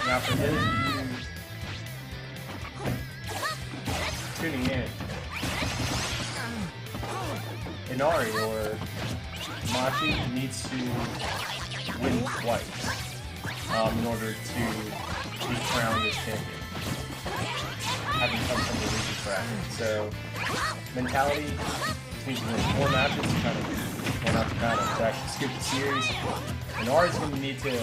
Now for those of you tuning in, Inari or Machi needs to win twice in order to be crowned as champion, having come from the loser bracket. So Mentality needs to win 4 matches to kind of, well, not to kind of, to actually scoop the series. Inari's going to need to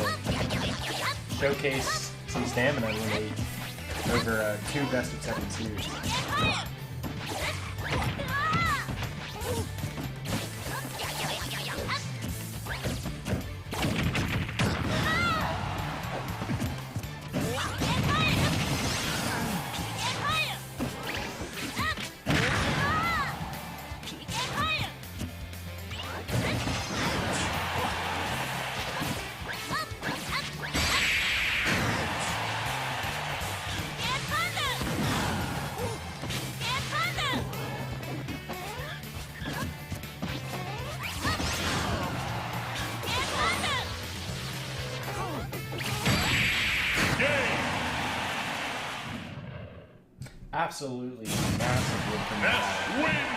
showcase some stamina when they over 2 best-of-7 series. Absolutely massive win from
Best wins!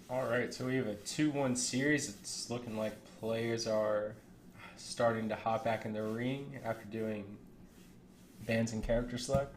Alright, so we have a 2-1 series. It's looking like players are starting to hop back in the ring after doing bands and character select.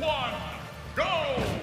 one, go!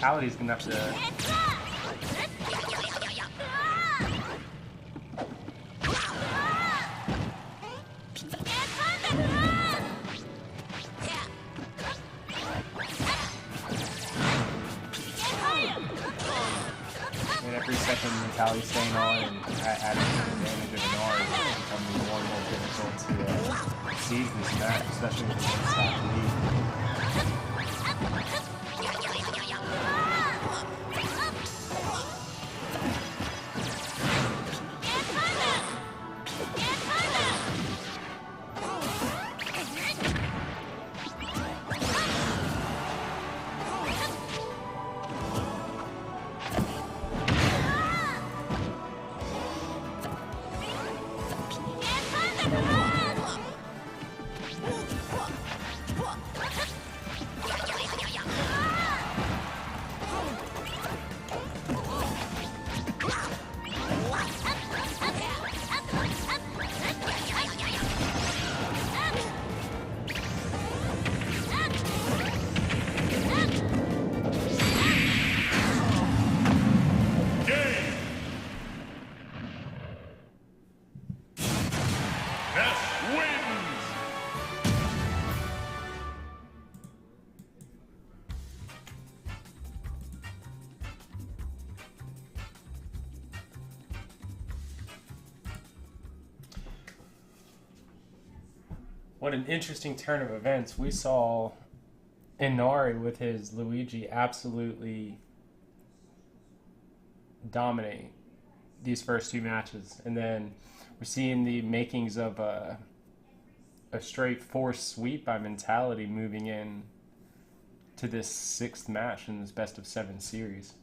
Mentality's gonna have to. And every second Mentality staying on and adding to the damage of an R is becoming more and more difficult to seize this match, especially with the one-stop lead. What an interesting turn of events. We saw Inari with his Luigi absolutely dominate these first two matches. And then we're seeing the makings of a straight force sweep by Mentality moving in to this sixth match in this best of 7 series.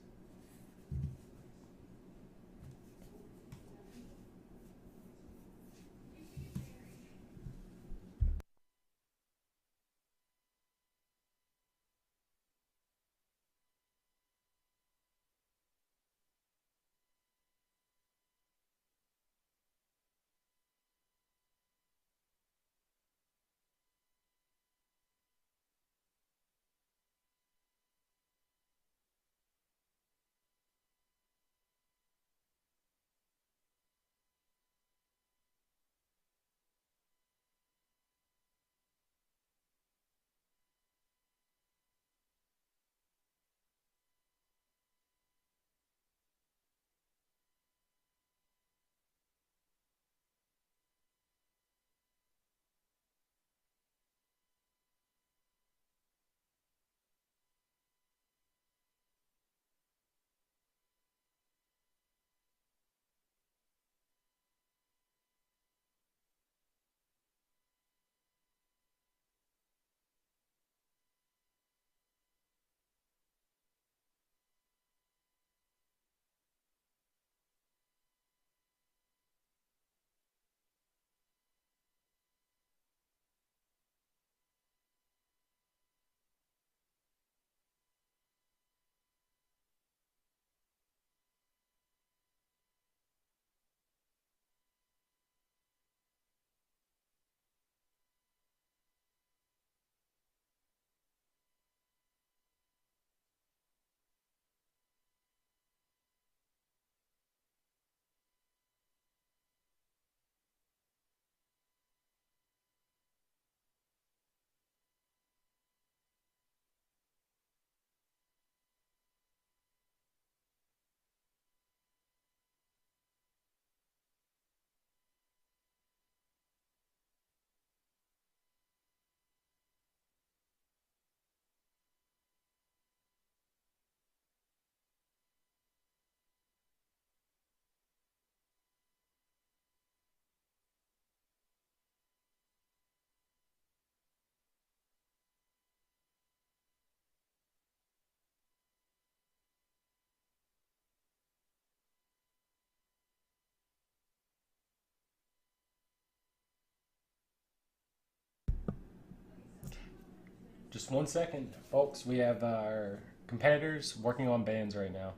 Just 1 second, folks. We have our competitors working on bands right now.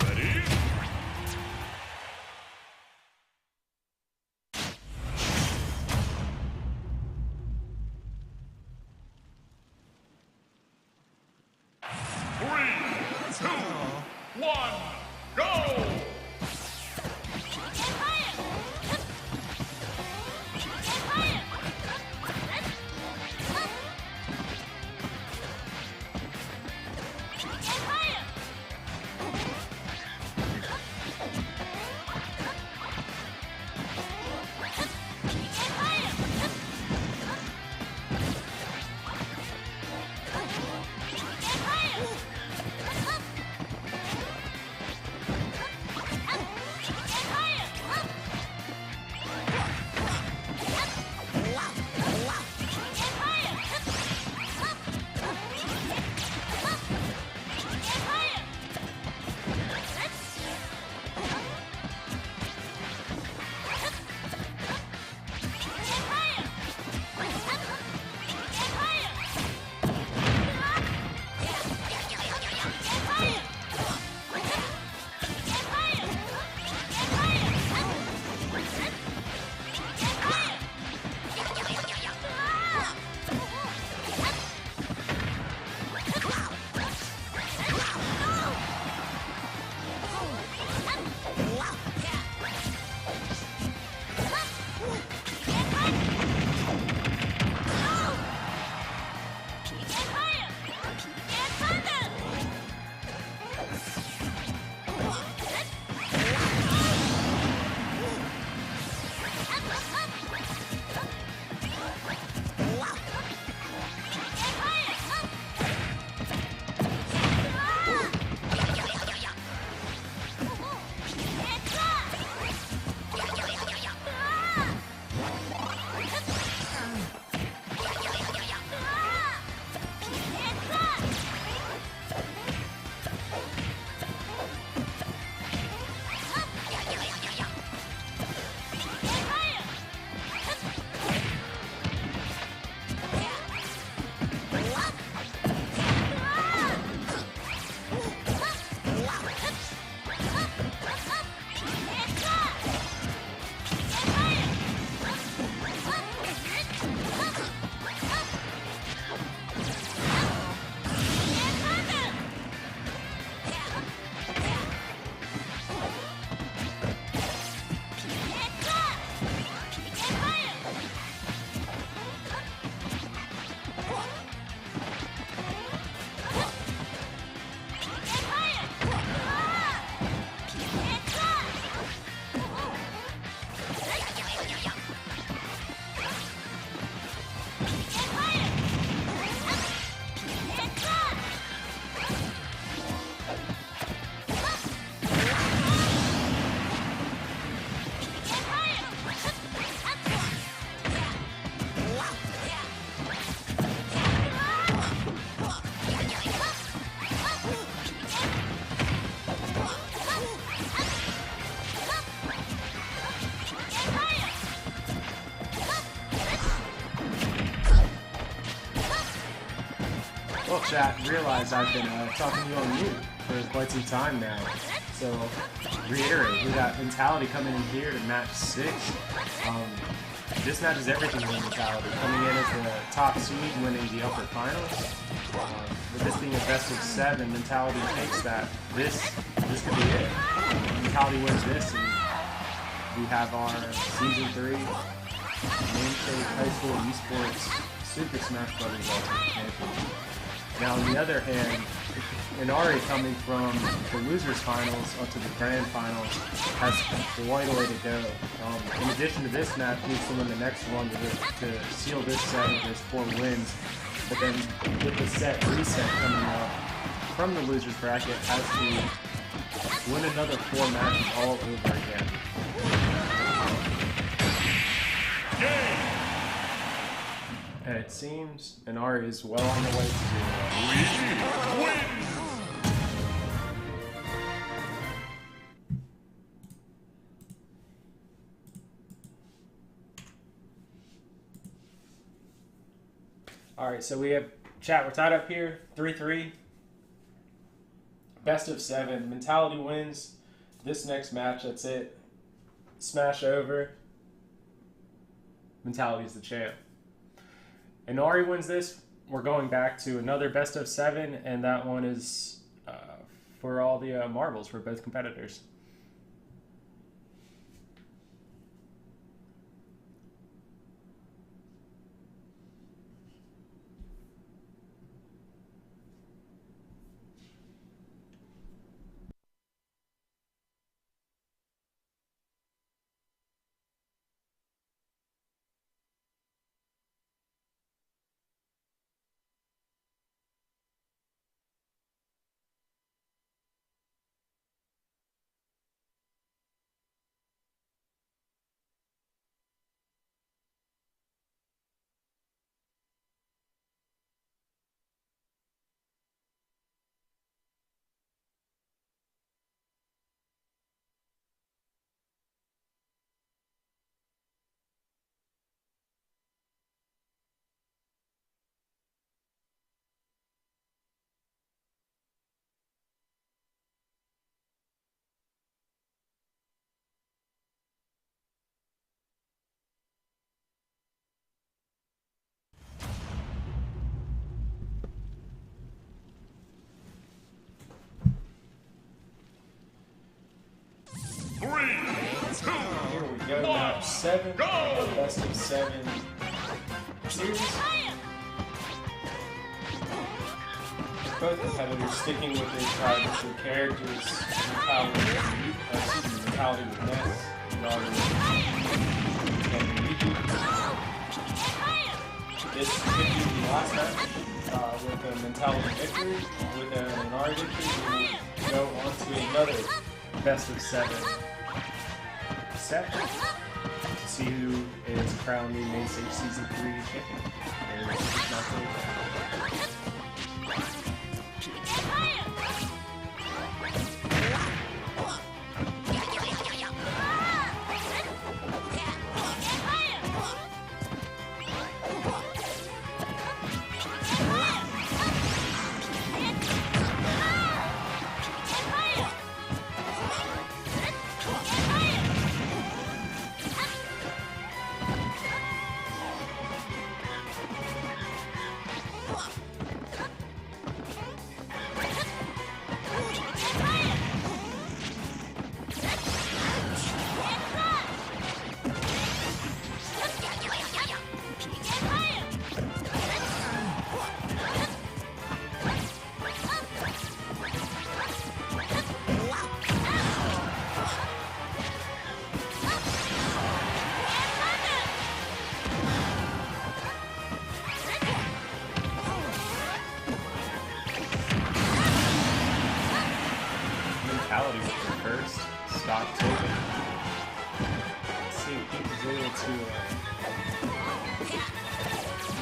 Ready? 3, 2, 1, go!
Well, chat, realize I've been talking to you on mute for quite some time now. So, reiterate, we got Mentality coming in here to match 6. This match is everything for Mentality. Coming in as the top seed, winning the upper finals. With this being a best of 7, Mentality takes that. This could be it. Mentality wins this, and we have our Season 3 Mainstage High School Esports Super Smash Bros. Ultimate Championship. Now, on the other hand, Inari coming from the losers finals up to the grand finals has quite a way to go. In addition to this match, needs to win the next one to seal this set with his 4 wins. But then with the set reset coming up from the losers bracket, has to win another 4 matches all over again. And it seems Inari is well on the way to doing that. Alright, so we have chat, we're tied up here, 3-3. Best of 7. Mentality wins this next match, that's it. Smash over. Mentality's the champ. Inari wins this, we're going back to another best of 7, and that one is for all the marbles for both competitors. Here we go, match 7, best of 7 series. Both competitors sticking with their tribal characters, mentality with Ness, and Luigi. This could be the last match with a mentality victory, with an Inari victory. We'll go on to another best of 7 set to see who is crowned the Mainstage Season 3 champion. And it's not so bad. Mentality with the first stock taken. Let's see if he was able to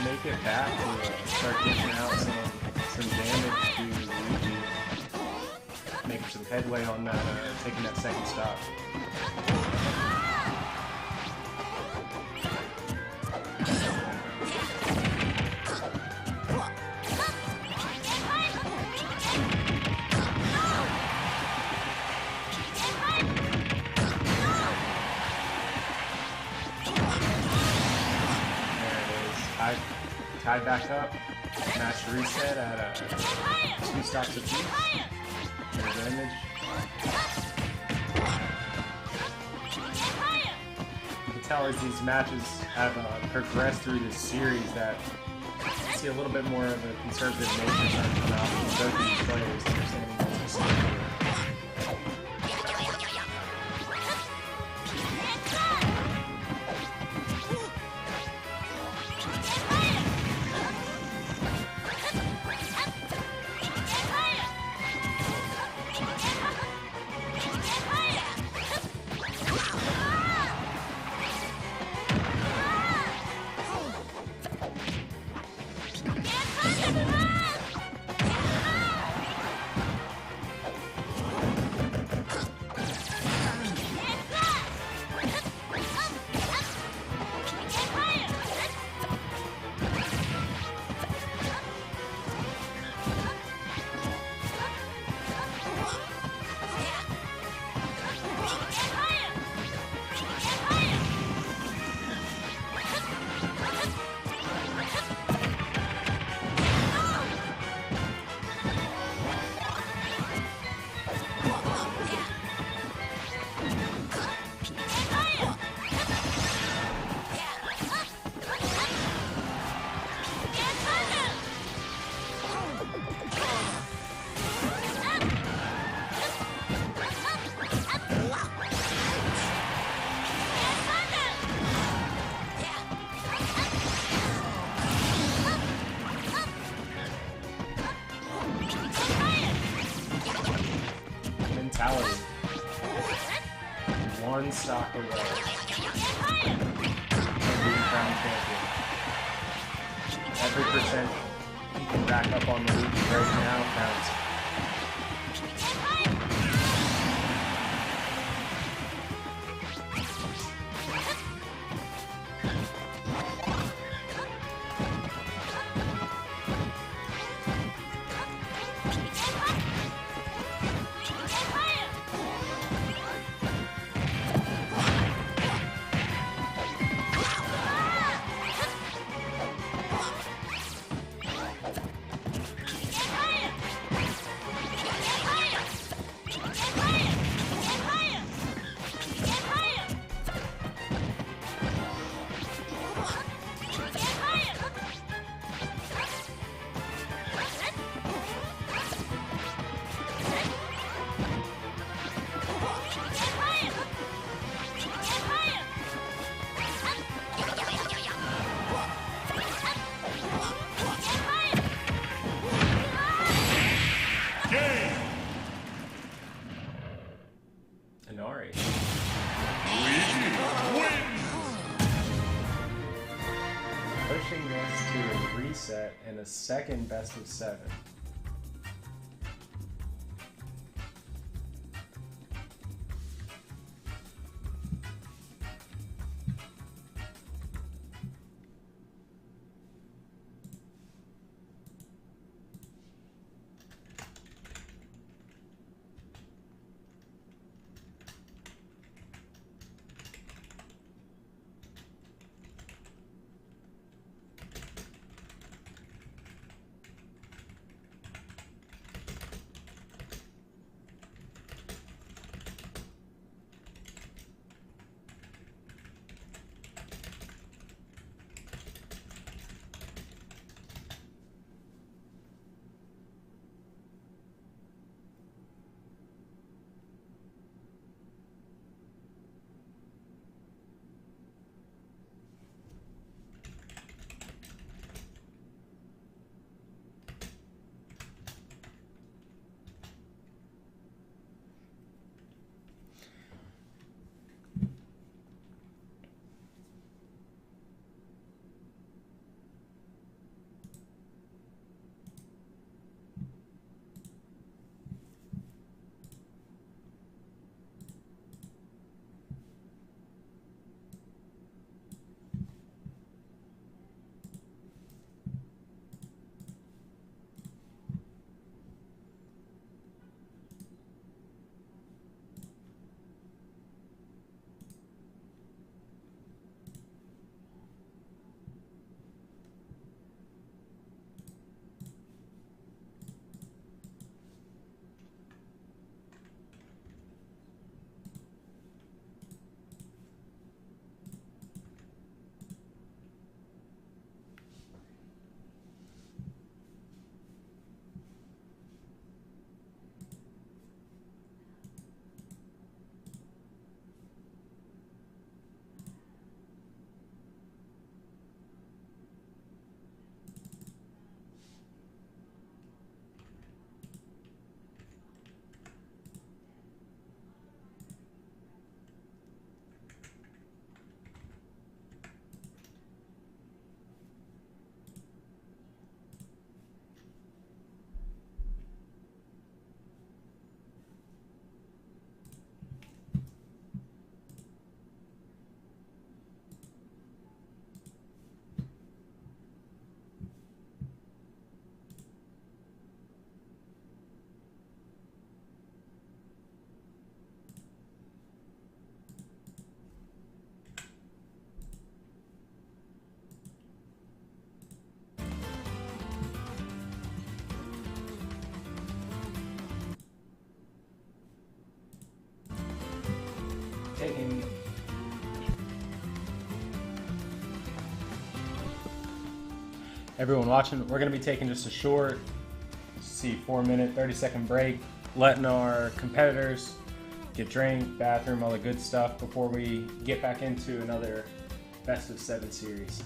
make it back to start getting out some damage to Luigi. Making some headway on that, taking that second stop. Tied back up, match reset at 2 stops apiece. There's image. You can tell as these matches have progressed through this series that you see a little bit more of a conservative nature start to come out from both of these players, understanding what's the same. Mentality. One stock away from being crowned champion. Every percent he can back up on the lead right now counts. Pushing this to a reset and a second best of 7. Taking everyone watching, we're going to be taking just a short, 4-minute, 30-second break, letting our competitors get drink, bathroom, all the good stuff before we get back into another best of 7 series.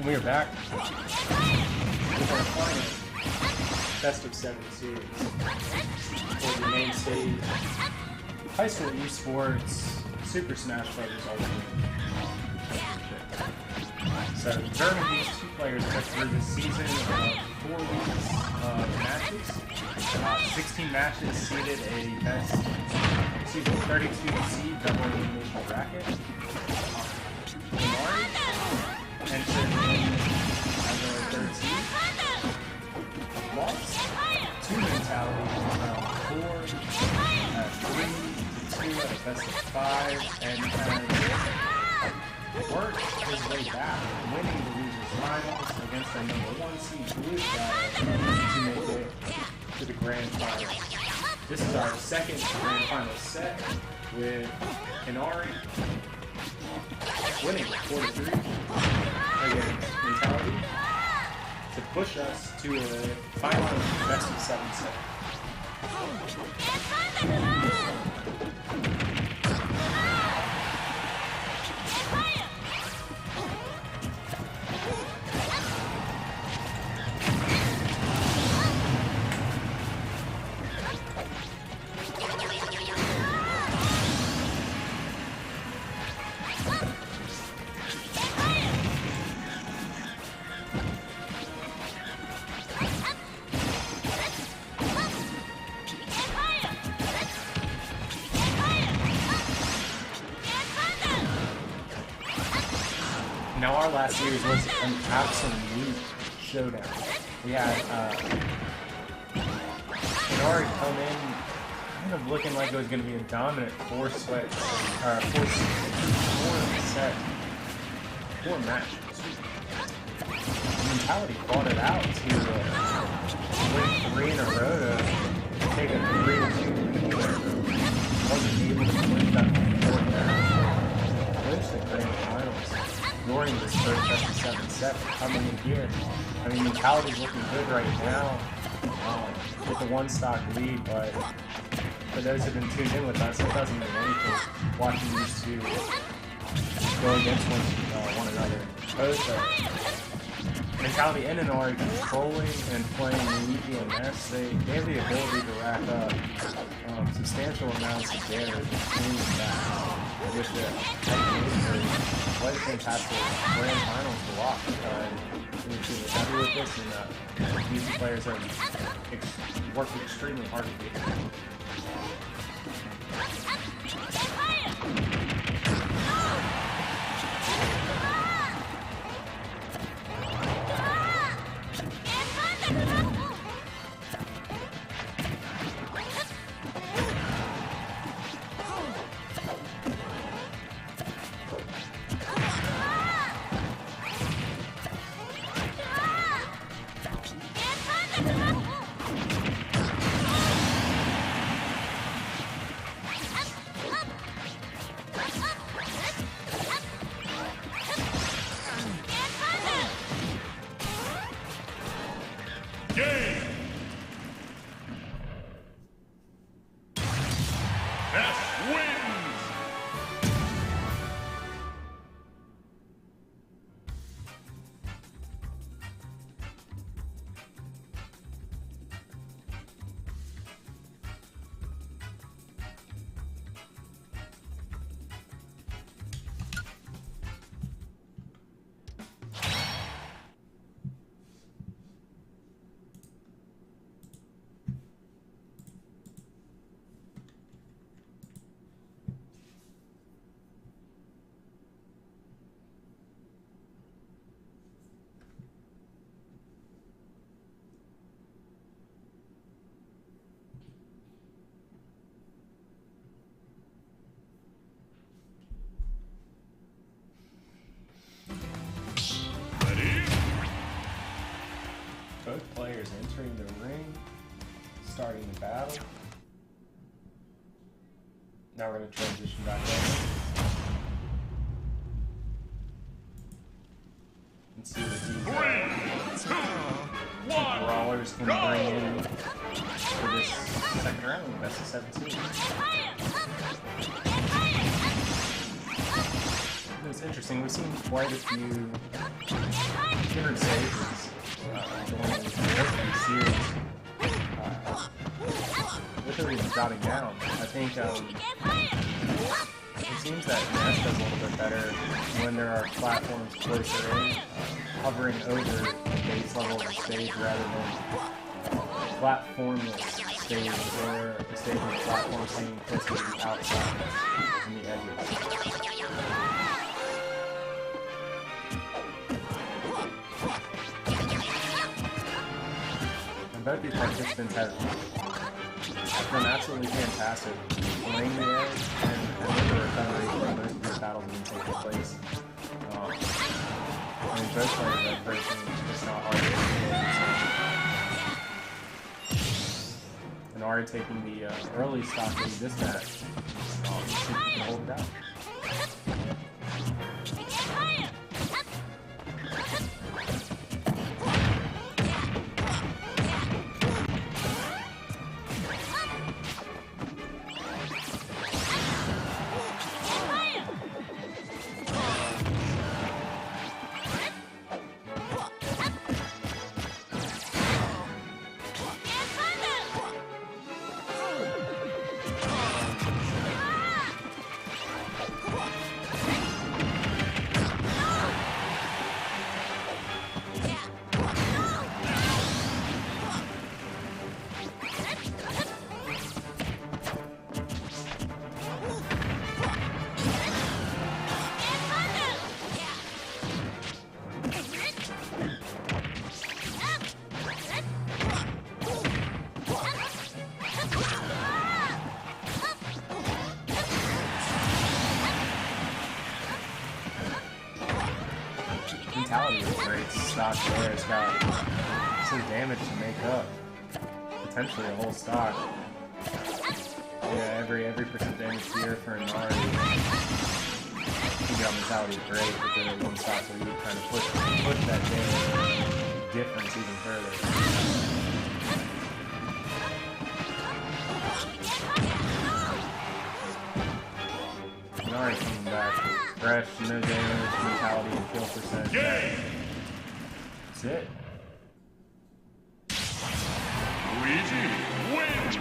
We are back with our final Best of 7 series for the Mainstage High School Esports Super Smash Bros. Ultimate Championship. So during these two players took through the season of 4 weeks of matches, 16 matches seeded a best, 32 seed double elimination bracket. Amari entered in as a 3rd seed. Lost 2 mentality in round 4, 3 to 2 at a best of 5, and has worked his way back, winning the losers finals against our #1 seed Blue Sky to make it to the grand final. This is our second grand final set with Inari winning 4-3 against Mentality to push us to a final best of 7 set. Now our last series was an absolute showdown. We had Inari come in kind of looking like it was going to be a dominant 4 set, 4 match. Mentality fought it out to win 3 in a row to take a 3-2 lead there. Wasn't able to win that 4th match. Clinch the grand finals. Ignoring this third best of 7 set coming in here. I mean, Mentality's looking good right now with the 1 stock lead, but for those who've been tuned in with us, it doesn't mean anything watching these two go against one another. Both Mentality and Inari controlling and playing the EMS, they have the ability to rack up substantial amounts of damage between the backs with the quite a fantastic grand finals to watch. We're happy with this, and these players have worked extremely hard to beat. Both players entering the ring, starting the battle. Now we're going to transition back over and see what these brawlers can bring in for this second round, best of 17. Those it's interesting. We've seen quite a few different stages going into most of these series. Literally jotting down. I think it seems that Nash does a little bit better when there are platforms closer in, hovering over the base level of the stage rather than platformless stage or a stage with platforms being closer to the outside and the edges. And both these participants have done absolutely fantastic playing the edge and with the recovery for most of these battles being taking place. I mean, both players are breaking just not hard to get. And Ari taking the early stock lead this match. See if he can hold it out. Mentality is great. Stock there. It's got some damage to make up. Potentially a whole stock. Yeah, every percent damage here for Inari. Got mentality is great, but then one stock where you kind of push that damage difference even further. Inari coming back. Fresh, no damage, mentality, and kill percent. That's it.
Luigi wins!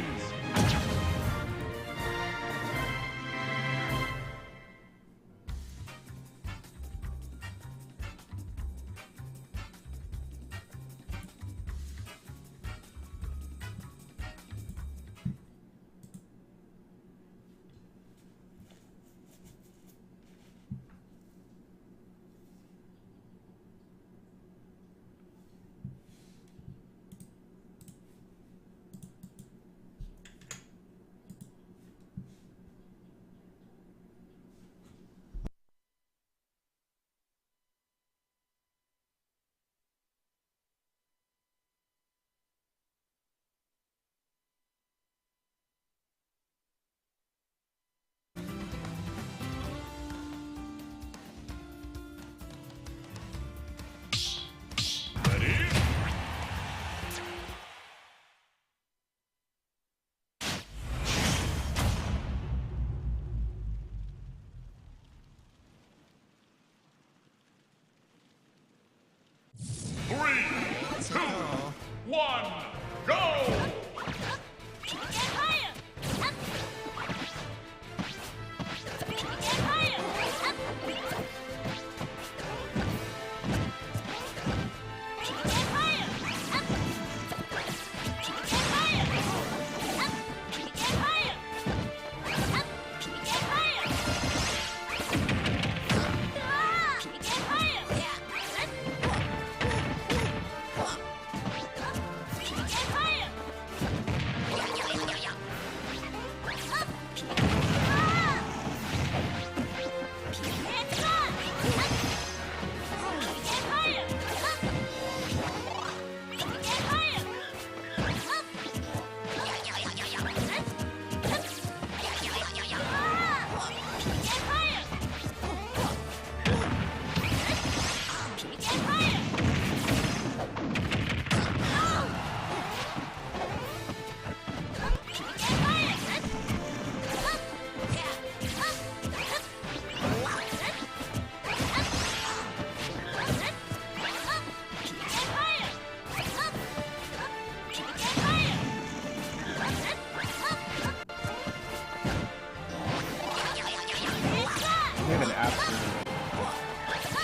One, go!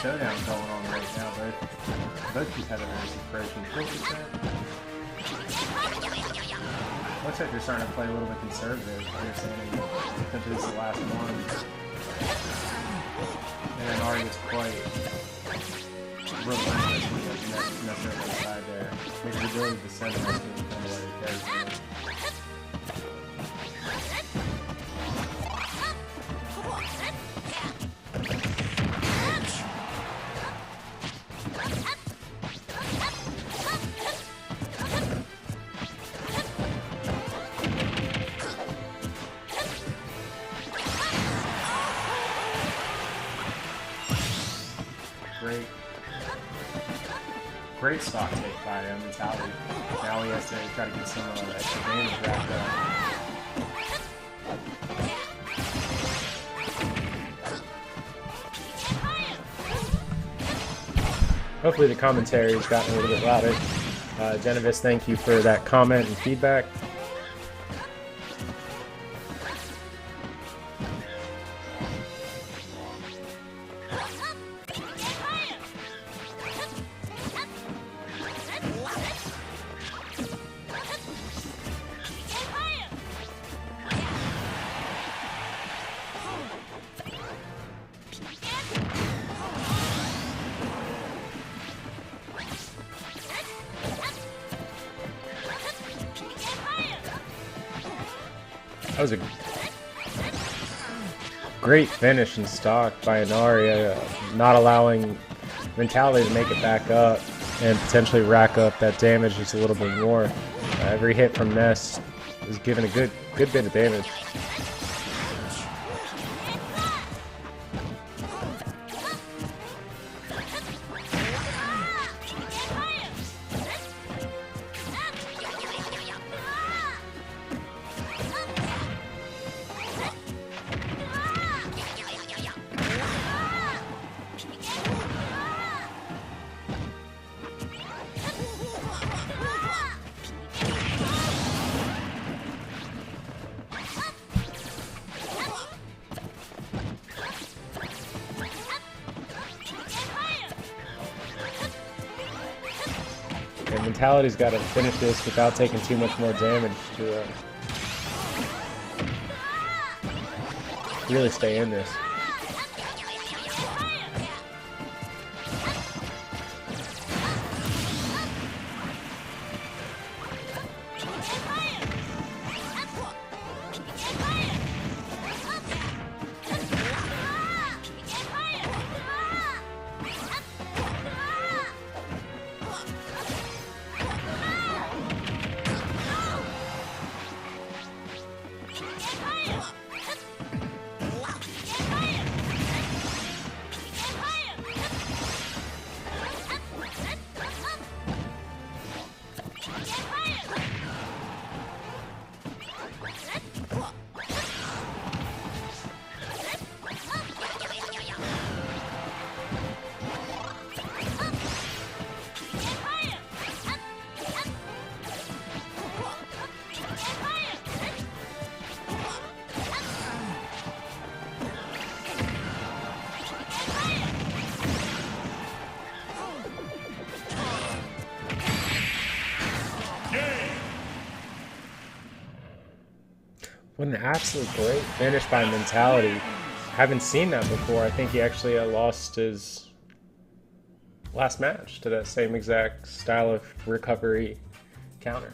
showdown going on right now. Both competitors approaching 4%. Looks like they're starting to play a little bit conservative, understanding that this is the last one. And then Ari is quite relentless when he doesn't necessarily decide there. His ability to send us to the way he carries it. Great stock take by Mentality. Now he has to try to get some of that advantage wrapped up. Hopefully the commentary has gotten a little bit louder. Genevieve, thank you for that comment and feedback. That was a great finish in stock by Inari, not allowing Mentality to make it back up and potentially rack up that damage just a little bit more. Every hit from Ness is giving a good bit of damage. Mentality's got to finish this without taking too much more damage to really stay in this. What an absolute great finish by Mentality. Haven't seen that before. I think he actually lost his last match to that same exact style of recovery counter.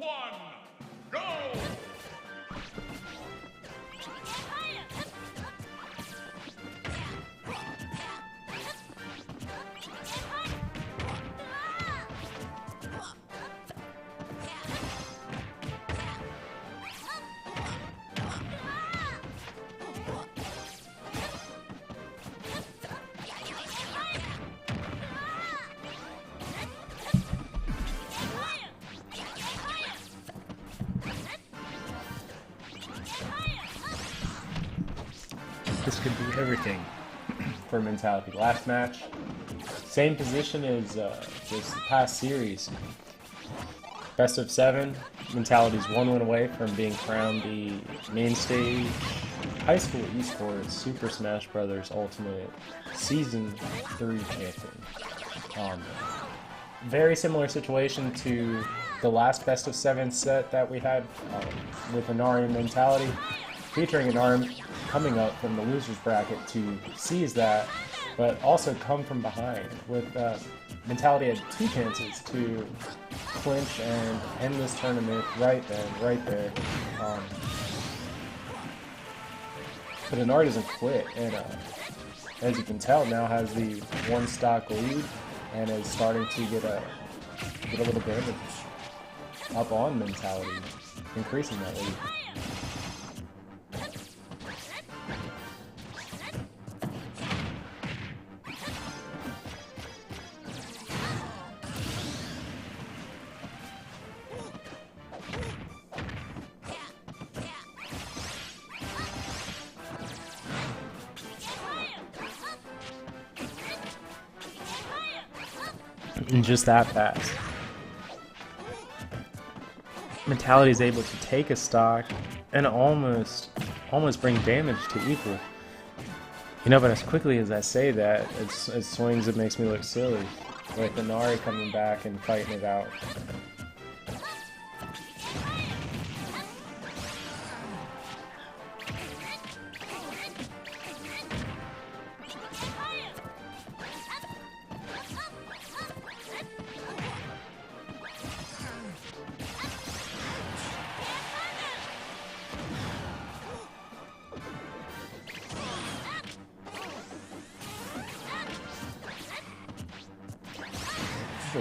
one, go!
This could be everything for Mentality. Last match, same position as this past series. Best of 7. Mentality's 1 win away from being crowned the Mainstage High School Esports Super Smash Bros. Ultimate Season 3 champion. Very similar situation to the last Best of 7 set that we had with Inari and Mentality, featuring Inari coming up from the losers bracket to seize that, but also come from behind. With Mentality had 2 chances to clinch and end this tournament right there. But Inari doesn't quit, and as you can tell, now has the 1 stock lead and is starting to get a little damage up on Mentality, increasing that lead. And just that fast. Mentality is able to take a stock and almost bring damage to equal. You know, but as quickly as I say that, it swings, it makes me look silly. With Inari coming back and fighting it out.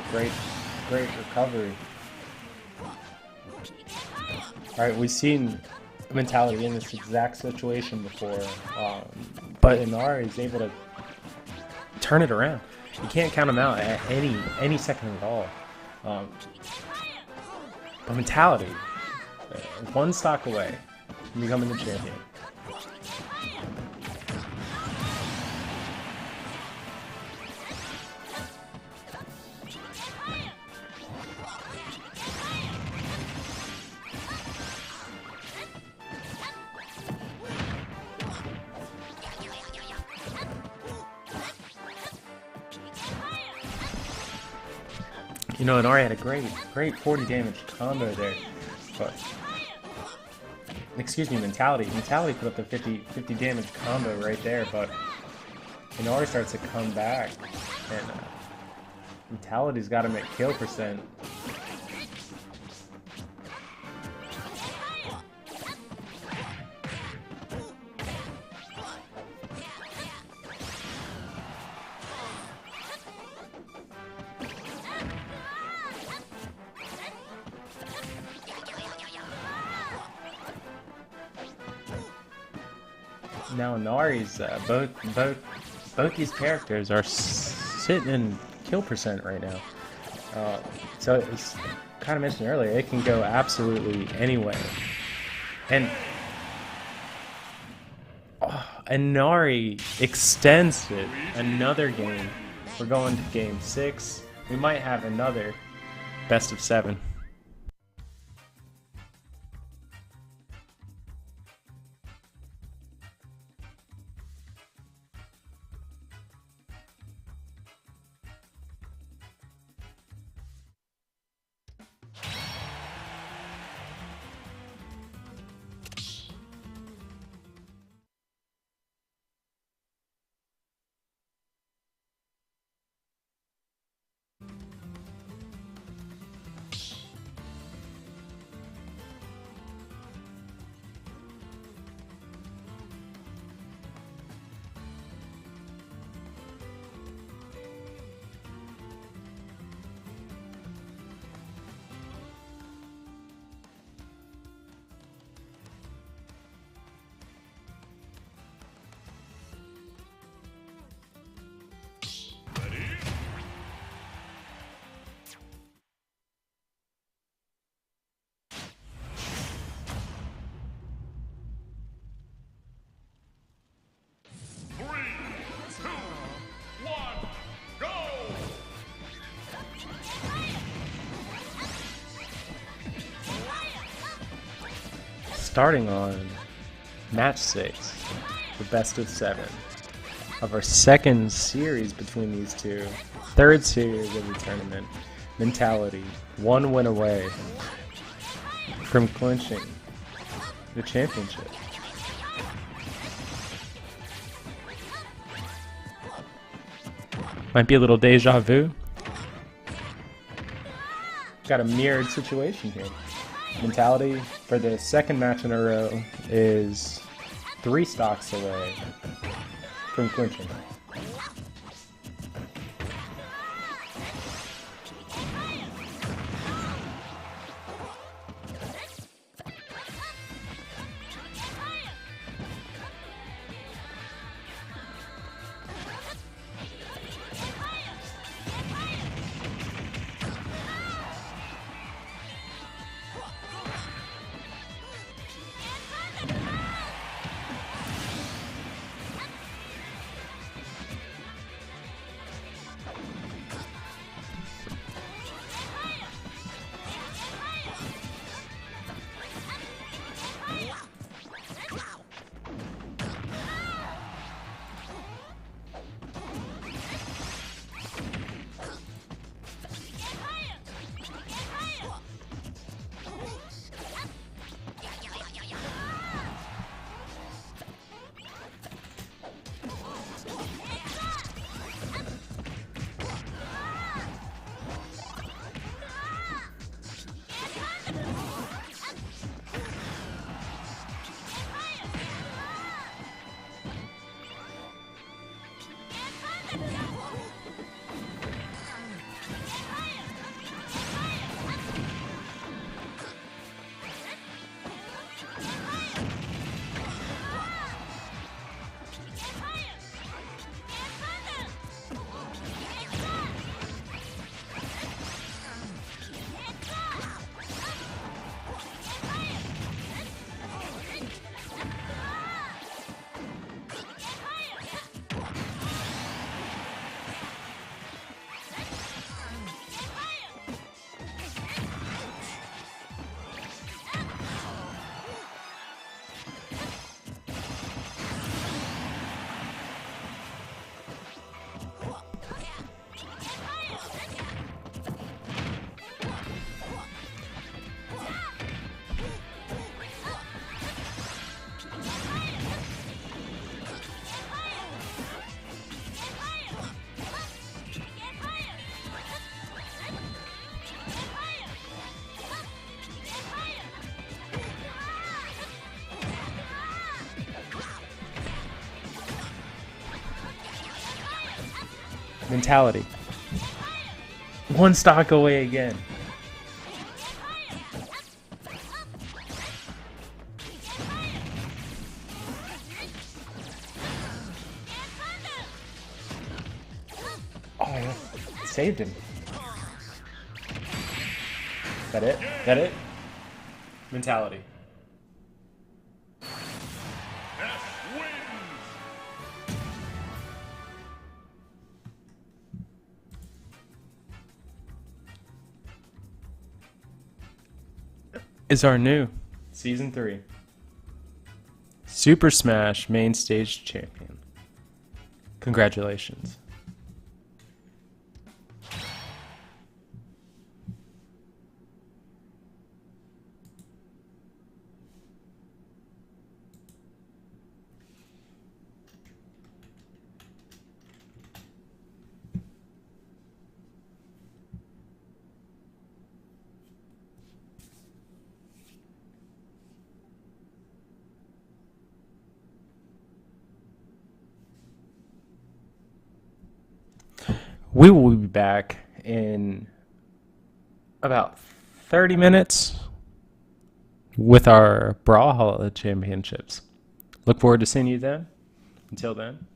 A great recovery. Alright, we've seen Mentality in this exact situation before, but Inari is able to turn it around. You can't count him out at any second at all. But Mentality, 1 stock away from becoming the champion. You know, Inari had a great 40 damage combo there, but excuse me, Mentality put up the 50 damage combo right there, but Inari starts to come back, and Mentality's got him at kill percent. Now Inari's both these characters are sitting in kill percent right now. So it's kind of mentioned earlier, it can go absolutely anyway. And Inari extends it another game. We're going to game 6. We might have another best of 7. starting on match 6, the best of 7 of our second series between these two, third series of the tournament. Mentality, 1 win away from clinching the championship. Might be a little deja vu. Got a mirrored situation here. Mentality for the second match in a row is 3 stocks away from clinching. Mentality, 1 stock away again. Oh, saved him. That it? That it? Mentality. Is our new Season 3 Super Smash Mainstage Champion. Congratulations. We will be back in about 30 minutes with our Brawlhalla Championships. Look forward to seeing you then. Until then.